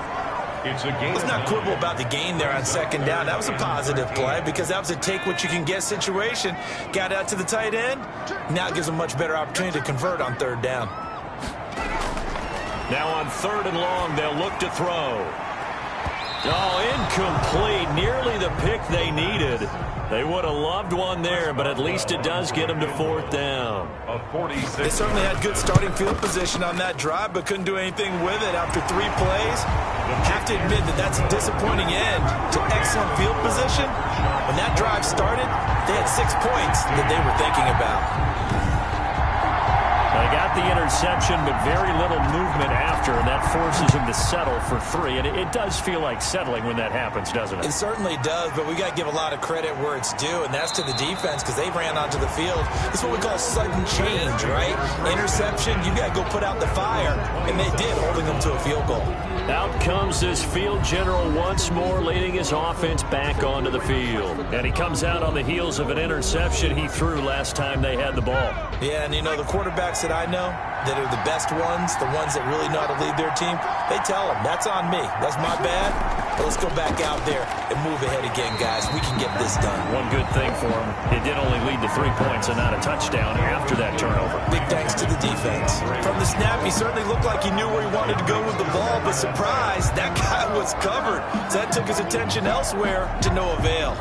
It's a gain. Let's not quibble about the gain there on second down. That was a positive play because that was a take-what-you-can-get situation. Got out to the tight end. Now it gives a much better opportunity to convert on third down. Now on 3rd and long, they'll look to throw. Oh, incomplete. Nearly the pick they needed. They would have loved one there, but at least it does get them to 4th down. They certainly had good starting field position on that drive, but couldn't do anything with it after 3 plays. Have to admit that that's a disappointing end to excellent field position. When that drive started, they had 6 points that they were thinking about. They got the interception, but very little movement after, and that forces him to settle for 3. And it does feel like settling when that happens, doesn't it? It certainly does, but we got to give a lot of credit where it's due, and that's to the defense because they ran onto the field. It's what we call sudden change, right? Interception, you got to go put out the fire, and they did, holding them to a field goal. Out comes this field general once more, leading his offense back onto the field. And he comes out on the heels of an interception he threw last time they had the ball. Yeah, and you know, the quarterbacks that I know that are the best ones, the ones that really know how to lead their team, they tell them, that's on me. That's my bad. But let's go back out there and move ahead again, guys. We can get this done. One good thing for him, it did only lead to 3 points and not a touchdown after that turnover. Big thanks to the defense. From the snap, he certainly looked like he knew where he wanted to go with the ball, but surprise, that guy was covered. So that took his attention elsewhere to no avail.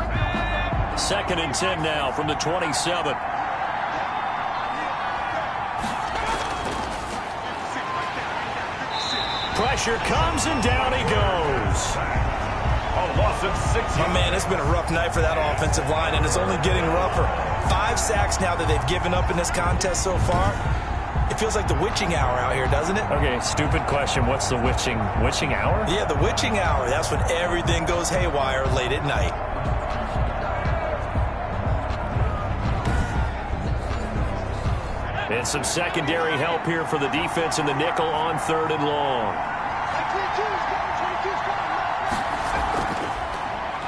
2nd and 10 now from the 27. Pressure comes, and down he goes. A loss of 6. My man, it's been a rough night for that offensive line, and it's only getting rougher. 5 sacks now that they've given up in this contest so far. It feels like the witching hour out here, doesn't it? Okay, stupid question. What's the witching hour? Yeah, the witching hour. That's when everything goes haywire late at night. And some secondary help here for the defense in the nickel on 3rd and long.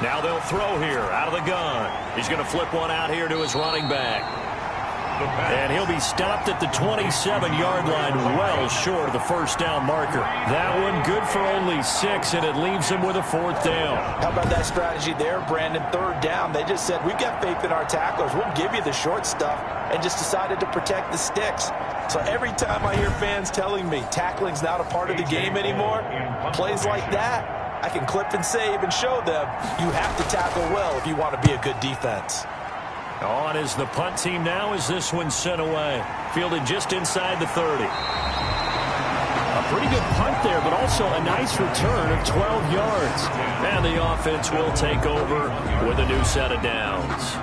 Now they'll throw here out of the gun. He's going to flip one out here to his running back. And he'll be stopped at the 27-yard line, well short of the 1st down marker. That one good for only 6, and it leaves him with a 4th down. How about that strategy there, Brandon? 3rd down. They just said, we've got faith in our tacklers. We'll give you the short stuff, and just decided to protect the sticks. So every time I hear fans telling me tackling's not a part of the game anymore, plays like that, I can clip and save and show them you have to tackle well if you want to be a good defense. On is the punt team now as this one's sent away. Fielded just inside the 30. A pretty good punt there, but also a nice return of 12 yards. And the offense will take over with a new set of downs.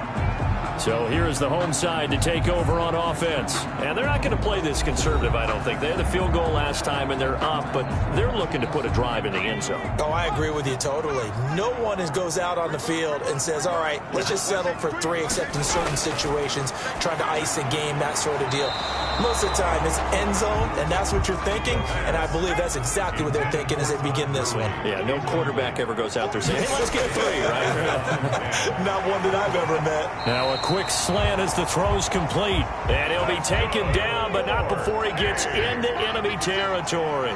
So here is the home side to take over on offense. And they're not going to play this conservative, I don't think. They had the field goal last time, and they're up, but they're looking to put a drive in the end zone. Oh, I agree with you totally. No one goes out on the field and says, all right, let's just settle for 3, except in certain situations, trying to ice a game, that sort of deal. Most of the time, it's end zone, and that's what you're thinking, and I believe that's exactly what they're thinking as they begin this one. Yeah, no quarterback ever goes out there saying, hey, let's get 3, right? Not one that I've ever met. Now a quick slant as the throw's complete. And he'll be taken down, but not before he gets into enemy territory.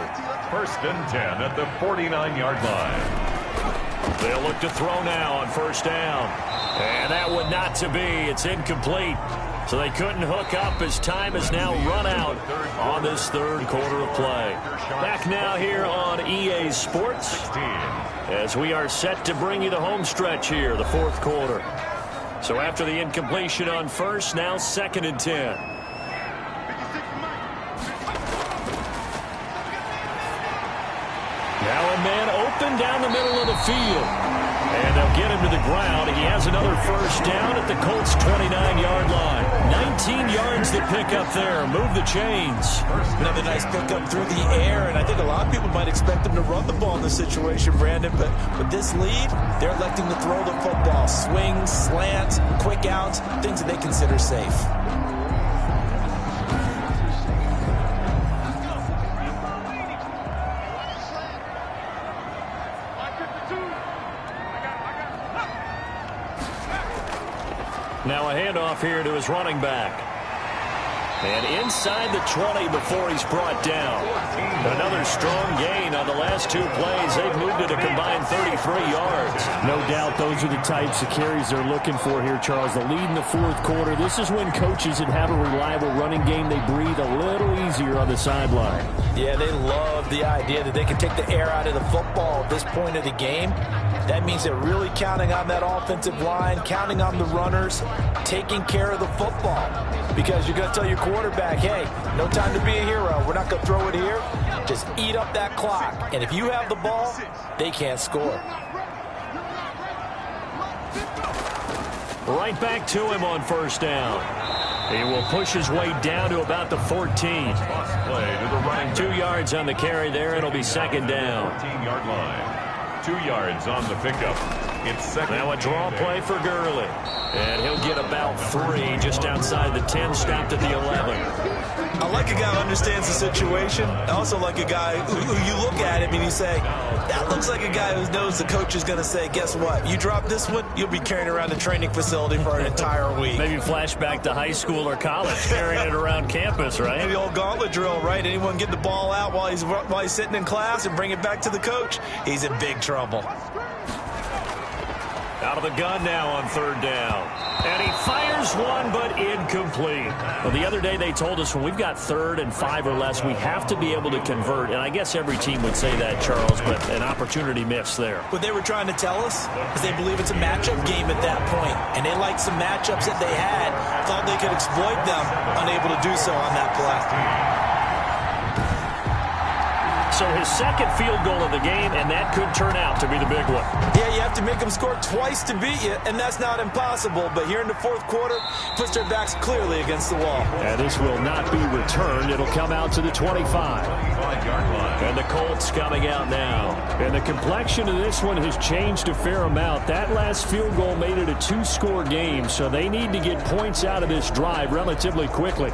1st and 10 at the 49-yard line. They'll look to throw now on 1st down. And that one not to be. It's incomplete. So they couldn't hook up as time has now run out on this 3rd quarter of play. Back now here on EA Sports as we are set to bring you the home stretch here, the 4th quarter. So after the incompletion on 1st, now 2nd and 10. Now a man open down the middle of the field. And they'll get him to the ground. He has another 1st down at the Colts' 29-yard line. 19 yards to pick up there. Move the chains. Another nice pickup through the air, and I think a lot of people might expect them to run the ball in this situation, Brandon, but with this lead, they're electing to throw the football. Swings, slants, quick outs, things that they consider safe. Now a handoff here to his running back. And inside the 20 before he's brought down. Another strong gain on the last 2 plays. They've moved it a combined 33 yards. No doubt those are the types of carries they're looking for here, Charles. The lead in the 4th quarter. This is when coaches that have a reliable running game, they breathe a little easier on the sideline. Yeah, they love the idea that they can take the air out of the football at this point of the game. That means they're really counting on that offensive line, counting on the runners, taking care of the football. Because you're going to tell your quarterback, hey, no time to be a hero. We're not going to throw it here. Just eat up that clock. And if you have the ball, they can't score. Right back to him on 1st down. He will push his way down to about the 14. 2 yards on the carry there. It'll be 2nd down. 14-yard line. 2 yards on the pickup. It's 2nd. Now a draw play for Gurley. And he'll get about 3 just outside the 10, stopped at the 11. I like a guy who understands the situation. I also like a guy who you look at him and you say, that looks like a guy who knows the coach is going to say, guess what? You drop this one, you'll be carrying around the training facility for an entire week. Maybe flashback to high school or college, carrying it around campus, right? Maybe the old gauntlet drill, right? Anyone get the ball out while he's sitting in class and bring it back to the coach, he's in big trouble. Out of the gun now on 3rd down. And he fires one, but incomplete. Well, the other day they told us when we've got 3rd and 5 or less, we have to be able to convert. And I guess every team would say that, Charles, but an opportunity missed there. What they were trying to tell us is they believe it's a matchup game at that point. And they liked some matchups that they had, thought they could exploit them, unable to do so on that play. So his 2nd field goal of the game, and that could turn out to be the big one. Yeah, you have to make them score twice to beat you, and that's not impossible. But here in the 4th quarter, puts their backs clearly against the wall. And this will not be returned. It'll come out to the 25. And the Colts coming out now. And the complexion of this one has changed a fair amount. That last field goal made it a 2-score game, so they need to get points out of this drive relatively quickly.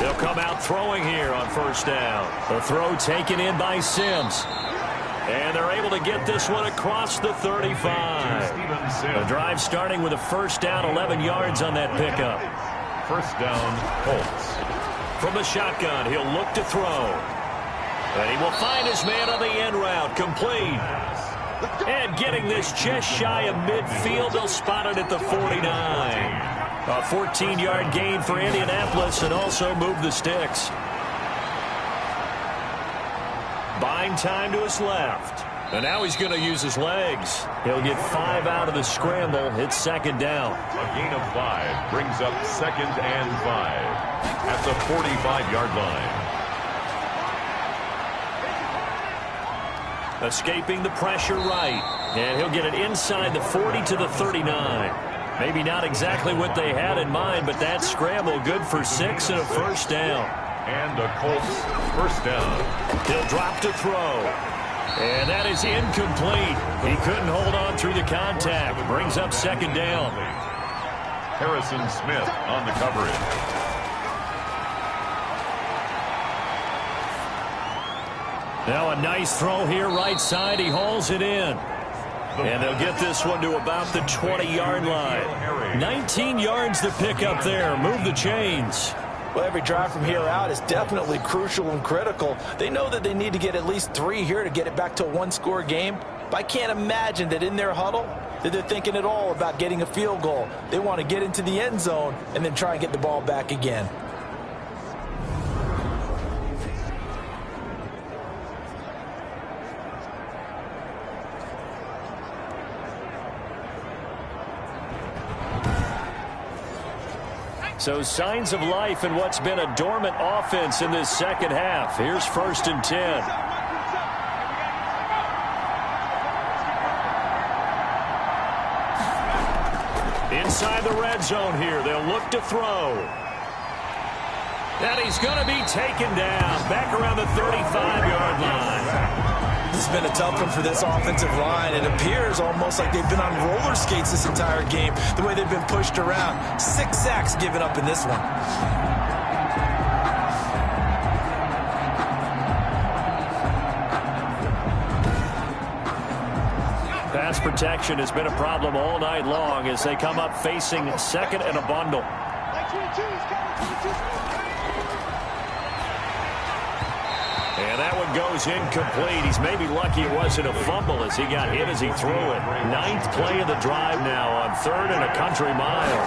They'll come out throwing here on 1st down. The throw taken in by Sims. And they're able to get this one across the 35. The drive starting with a 1st down, 11 yards on that pickup. 1st down, Colts. From the shotgun, he'll look to throw. And he will find his man on the end route, complete. And getting this just shy of midfield, they'll spot it at the 49. A 14-yard gain for Indianapolis and also move the sticks. By Behind time to his left. And now he's going to use his legs. He'll get 5 out of the scramble. It's second down. A gain of 5 brings up 2nd and 5 at the 45-yard line. Escaping the pressure right. And he'll get it inside the 40 to the 39. Maybe not exactly what they had in mind, but that scramble good for 6 and a first down. And a Colts first down. He'll drop to throw. And that is incomplete. He couldn't hold on through the contact. Brings up second down. Harrison Smith on the coverage. Now a nice throw here right side. He hauls it in. And they'll get this one to about the 20-yard line. 19 yards to pick up there. Move the chains. Well, every drive from here out is definitely crucial and critical. They know that they need to get at least 3 here to get it back to a one-score game. But I can't imagine that in their huddle that they're thinking at all about getting a field goal. They want to get into the end zone and then try and get the ball back again. So signs of life in what's been a dormant offense in this second half. Here's 1st and 10. Inside the red zone here. They'll look to throw. And he's going to be taken down. Back around the 35-yard line. This has been a tough one for this offensive line. It appears almost like they've been on roller skates this entire game, the way they've been pushed around. 6 sacks given up in this one. Pass protection has been a problem all night long as they come up facing 2nd and a bundle. And that one goes incomplete. He's maybe lucky it wasn't a fumble as he got hit as he threw it. 9th play of the drive now on 3rd and a country mile.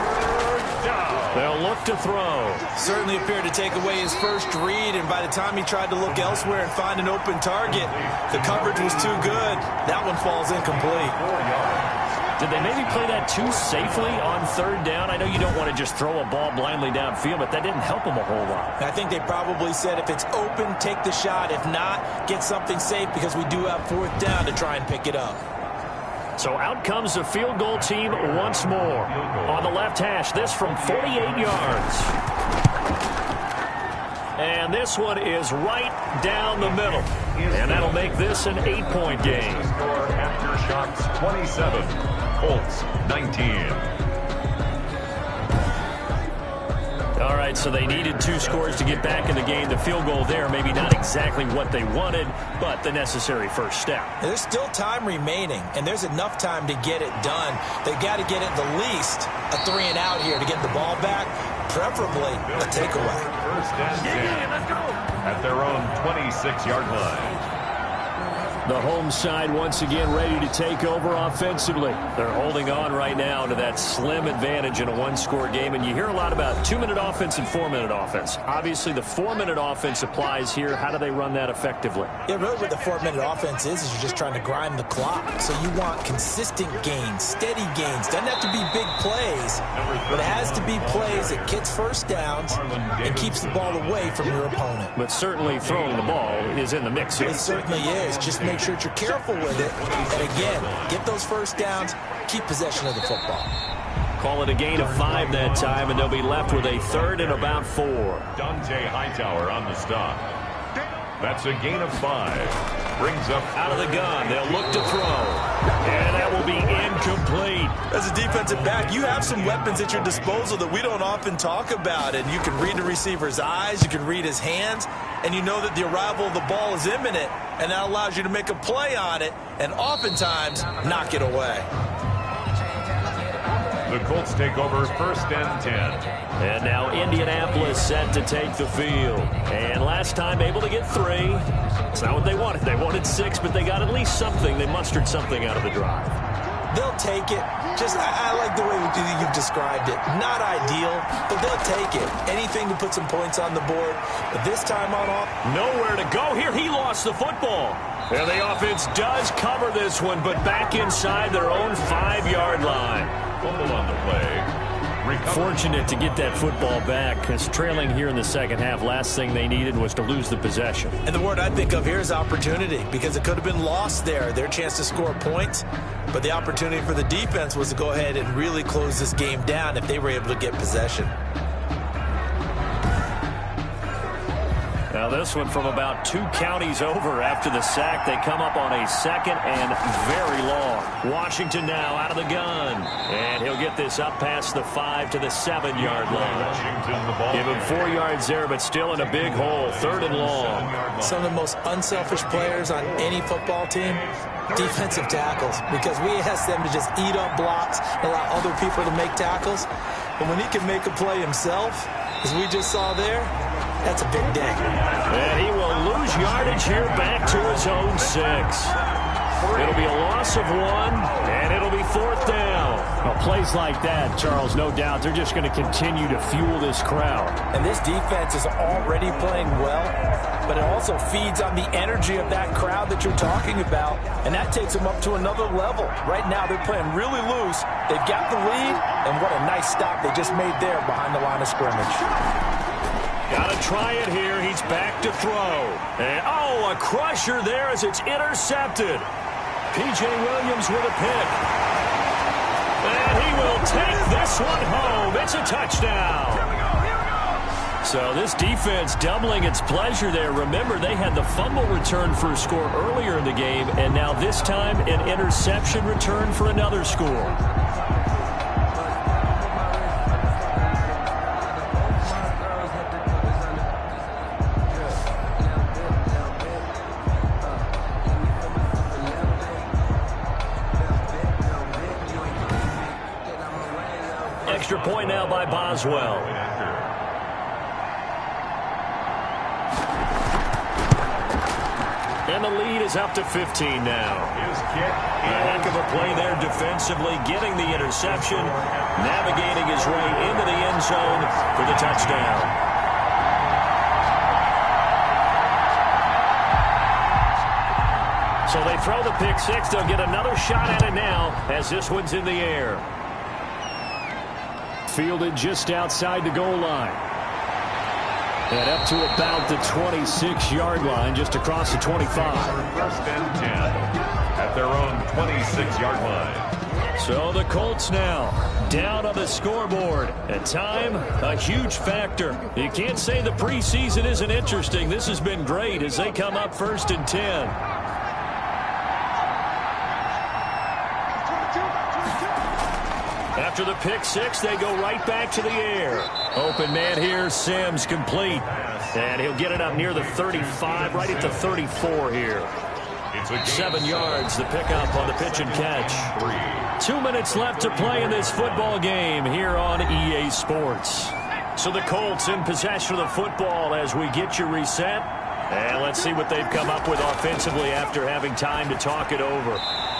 They'll look to throw. Certainly appeared to take away his first read, and by the time he tried to look elsewhere and find an open target, the coverage was too good. That one falls incomplete. Did they maybe play that too safely on 3rd down? I know you don't want to just throw a ball blindly downfield, but that didn't help them a whole lot. I think they probably said if it's open, take the shot. If not, get something safe because we do have 4th down to try and pick it up. So out comes the field goal team once more. On the left hash, this from 48 yards. And this one is right down the middle. And that'll make this an 8-point game. Aftershocks 27. Colts 19. All right, so they needed 2 scores to get back in the game. The field goal there, maybe not exactly what they wanted, but the necessary first step. There's still time remaining, and there's enough time to get it done. They've got to get at the least a 3 and out here to get the ball back, preferably a takeaway. 1st and 10 at their own 26-yard line. The home side once again ready to take over offensively. They're holding on right now to that slim advantage in a one-score game. And you hear a lot about 2-minute offense and 4-minute offense. Obviously, the 4-minute offense applies here. How do they run that effectively? Yeah, really what the 4-minute offense is you're just trying to grind the clock. So you want consistent gains, steady gains. Doesn't have to be big plays, but it has to be plays that gets first downs and keeps the ball away from your opponent. But certainly throwing the ball is in the mix here. It certainly is. Just make sure that you're careful with it. And again, get those first downs, keep possession of the football. Call it a gain of 5 that time, and they'll be left with a 3rd and about 4. Dante Hightower on the stop. That's a gain of 5. Brings up out of the gun. They'll look to throw. And that will be incomplete. As a defensive back, you have some weapons at your disposal that we don't often talk about. And you can read the receiver's eyes, you can read his hands, and you know that the arrival of the ball is imminent. And that allows you to make a play on it and oftentimes knock it away. The Colts take over 1st and 10. And now Indianapolis set to take the field. And last time able to get 3. It's not what they wanted. They wanted 6, but they got at least something. They mustered something out of the drive. They'll take it. I like the way you've described it. Not ideal, but they'll take it. Anything to put some points on the board. But this time on off. Nowhere to go here. He lost the football. And the offense does cover this one, but back inside their own 5-yard line. Fumble on the play. Fortunate to get that football back, because trailing here in the second half, last thing they needed was to lose the possession. And the word I think of here is opportunity, because it could have been lost there, their chance to score points. But the opportunity for the defense was to go ahead and really close this game down if they were able to get possession. Now this one from about 2 counties over after the sack. They come up on a 2nd and very long. Washington now out of the gun. And he'll get this up past the 5 to the 7-yard line. Give him 4 yards there, but still in a big hole. 3rd and long. Some of the most unselfish players on any football team, defensive tackles, because we ask them to just eat up blocks, allow other people to make tackles. But when he can make a play himself, as we just saw there, that's a big day. And he will lose yardage here back to his own 6. It'll be a loss of 1, and it'll be 4th down. Well, plays like that, Charles, no doubt, they're just going to continue to fuel this crowd. And this defense is already playing well, but it also feeds on the energy of that crowd that you're talking about, and that takes them up to another level. Right now, they're playing really loose. They've got the lead, and what a nice stop they just made there behind the line of scrimmage. Got to try it here. He's back to throw. And, oh, a crusher there as it's intercepted. P.J. Williams with a pick. And he will take this one home. It's a touchdown. So this defense doubling its pleasure there. Remember, they had the fumble return for a score earlier in the game, and now this time an interception return for another score. Extra point now by Boswell. And the lead is up to 15 now. A heck of a play there defensively, getting the interception, navigating his way into the end zone for the touchdown. So they throw the pick 6. They'll get another shot at it now as this one's in the air. Fielded just outside the goal line. And up to about the 26-yard line, just across the 25. 1st and 10 at their own 26-yard line. So the Colts now down on the scoreboard. At time, a huge factor. You can't say the preseason isn't interesting. This has been great as they come up 1st and 10. After the pick 6, they go right back to the air. Open man here, Sims complete. And he'll get it up near the 35, right at the 34 here. 7 yards, the pickup on the pitch and catch. 2 minutes left to play in this football game here on EA Sports. So the Colts in possession of the football as we get you reset. And let's see what they've come up with offensively after having time to talk it over.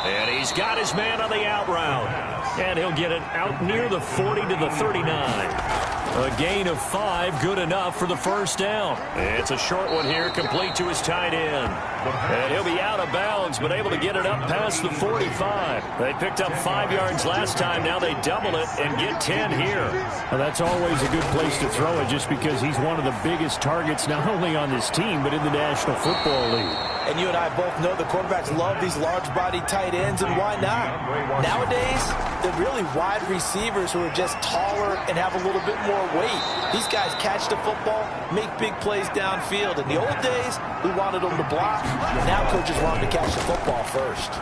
And he's got his man on the out route. And he'll get it out near the 40 to the 39. A gain of 5, good enough for the 1st down. It's a short one here, complete to his tight end. And he'll be out of bounds, but able to get it up past the 45. They picked up 5 yards last time. Now they double it and get 10 here. Well, that's always a good place to throw it just because he's one of the biggest targets not only on this team but in the National Football League. And you and I both know the quarterbacks love these large-bodied tight ends, and why not? Nowadays, they're really wide receivers who are just taller and have a little bit more weight. These guys catch the football, make big plays downfield. In the old days, we wanted them to block. Now coaches want them to catch the football first.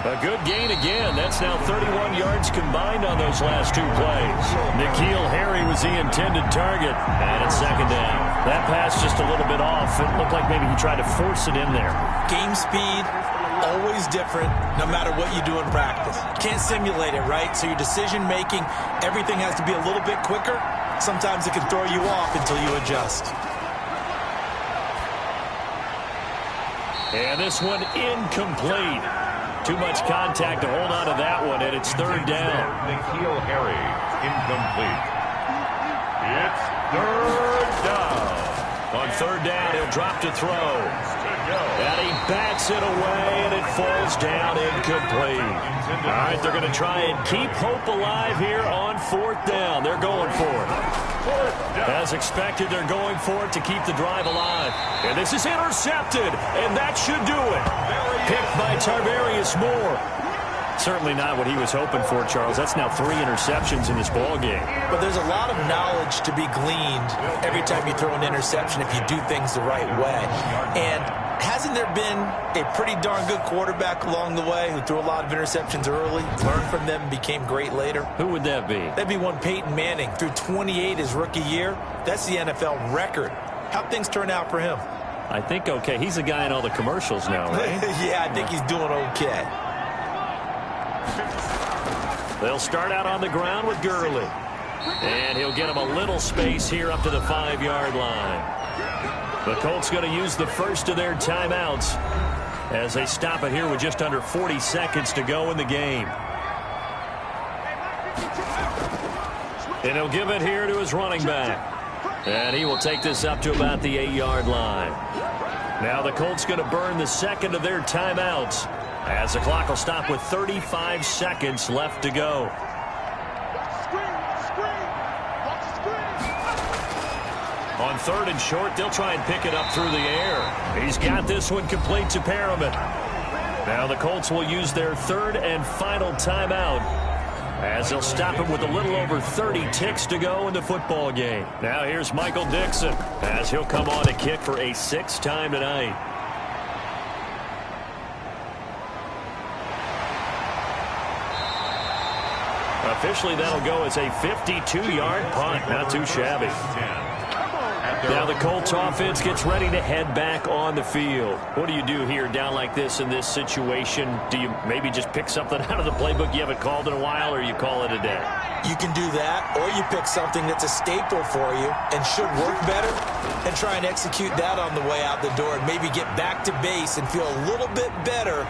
A good gain again. That's now 31 yards combined on those last 2 plays. N'Keal Harry was the intended target. And it's 2nd down. That pass just a little bit off. It looked like maybe he tried to force it in there. Game speed, always different, no matter what you do in practice. Can't simulate it, right? So your decision-making, everything has to be a little bit quicker. Sometimes it can throw you off until you adjust. And this one incomplete. Too much contact to hold on to that one, and it's third down. N'Keal Harry, incomplete. It's third down. On third down, he'll drop to throw. And he bats it away, and it falls down incomplete. All right, they're going to try and keep hope alive here on fourth down. They're going for it. As expected, they're going for it to keep the drive alive. And this is intercepted, and that should do it. Picked by Tarvarius Moore. Certainly not what he was hoping for, Charles. That's now 3 interceptions in this ball game. But there's a lot of knowledge to be gleaned every time you throw an interception if you do things the right way. And hasn't there been a pretty darn good quarterback along the way who threw a lot of interceptions early, learned from them, and became great later? Who would that be? That'd be one Peyton Manning. Threw 28 his rookie year. That's the NFL record. How'd things turn out for him? I think okay. He's the guy in all the commercials now, right? Yeah, I think he's doing okay. They'll start out on the ground with Gurley. And he'll get him a little space here up to the 5-yard line. The Colts going to use the first of their timeouts as they stop it here with just under 40 seconds to go in the game. And he'll give it here to his running back. And he will take this up to about the 8-yard line. Now the Colts going to burn the second of their timeouts as the clock will stop with 35 seconds left to go. On third and short, they'll try and pick it up through the air. He's got this one complete to Perriman. Now the Colts will use their third and final timeout as they'll stop him with a little over 30 ticks to go in the football game. Now here's Michael Dixon as he'll come on to kick for a 6th time tonight. Officially, that'll go as a 52-yard punt. Not too shabby. Now the Colts offense gets ready to head back on the field. What do you do here down like this in this situation? Do you maybe just pick something out of the playbook you haven't called in a while, or you call it a day? You can do that, or you pick something that's a staple for you and should work better and try and execute that on the way out the door and maybe get back to base and feel a little bit better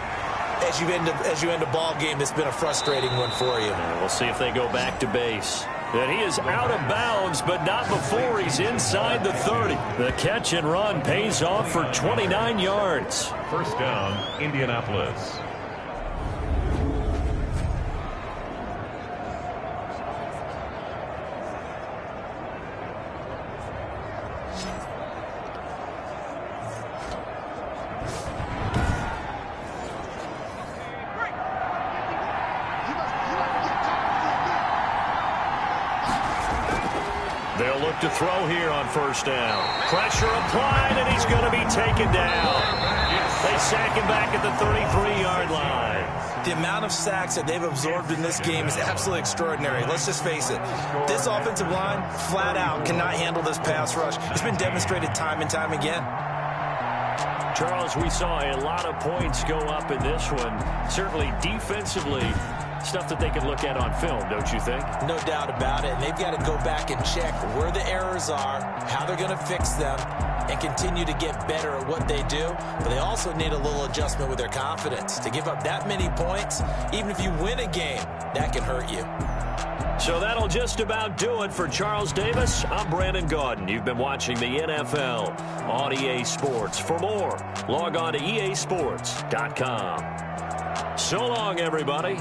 as you end a ball game that's been a frustrating one for you. And we'll see if they go back to base. And he is out of bounds, but not before he's inside the 30. The catch and run pays off for 29 yards. First down, Indianapolis. They'll look to throw here on first down. Pressure applied, and he's going to be taken down. They sack him back at the 33-yard line. The amount of sacks that they've absorbed in this game is absolutely extraordinary. Let's just face it. This offensive line, flat out, cannot handle this pass rush. It's been demonstrated time and time again. Charles, we saw a lot of points go up in this one. Certainly defensively, stuff that they can look at on film, don't you think? No doubt about it. And they've got to go back and check where the errors are, how they're going to fix them, and continue to get better at what they do. But they also need a little adjustment with their confidence. To give up that many points, even if you win a game, that can hurt you. So that'll just about do it for Charles Davis. I'm Brandon Gaudin. You've been watching the NFL on EA Sports. For more, log on to easports.com. So long, everybody.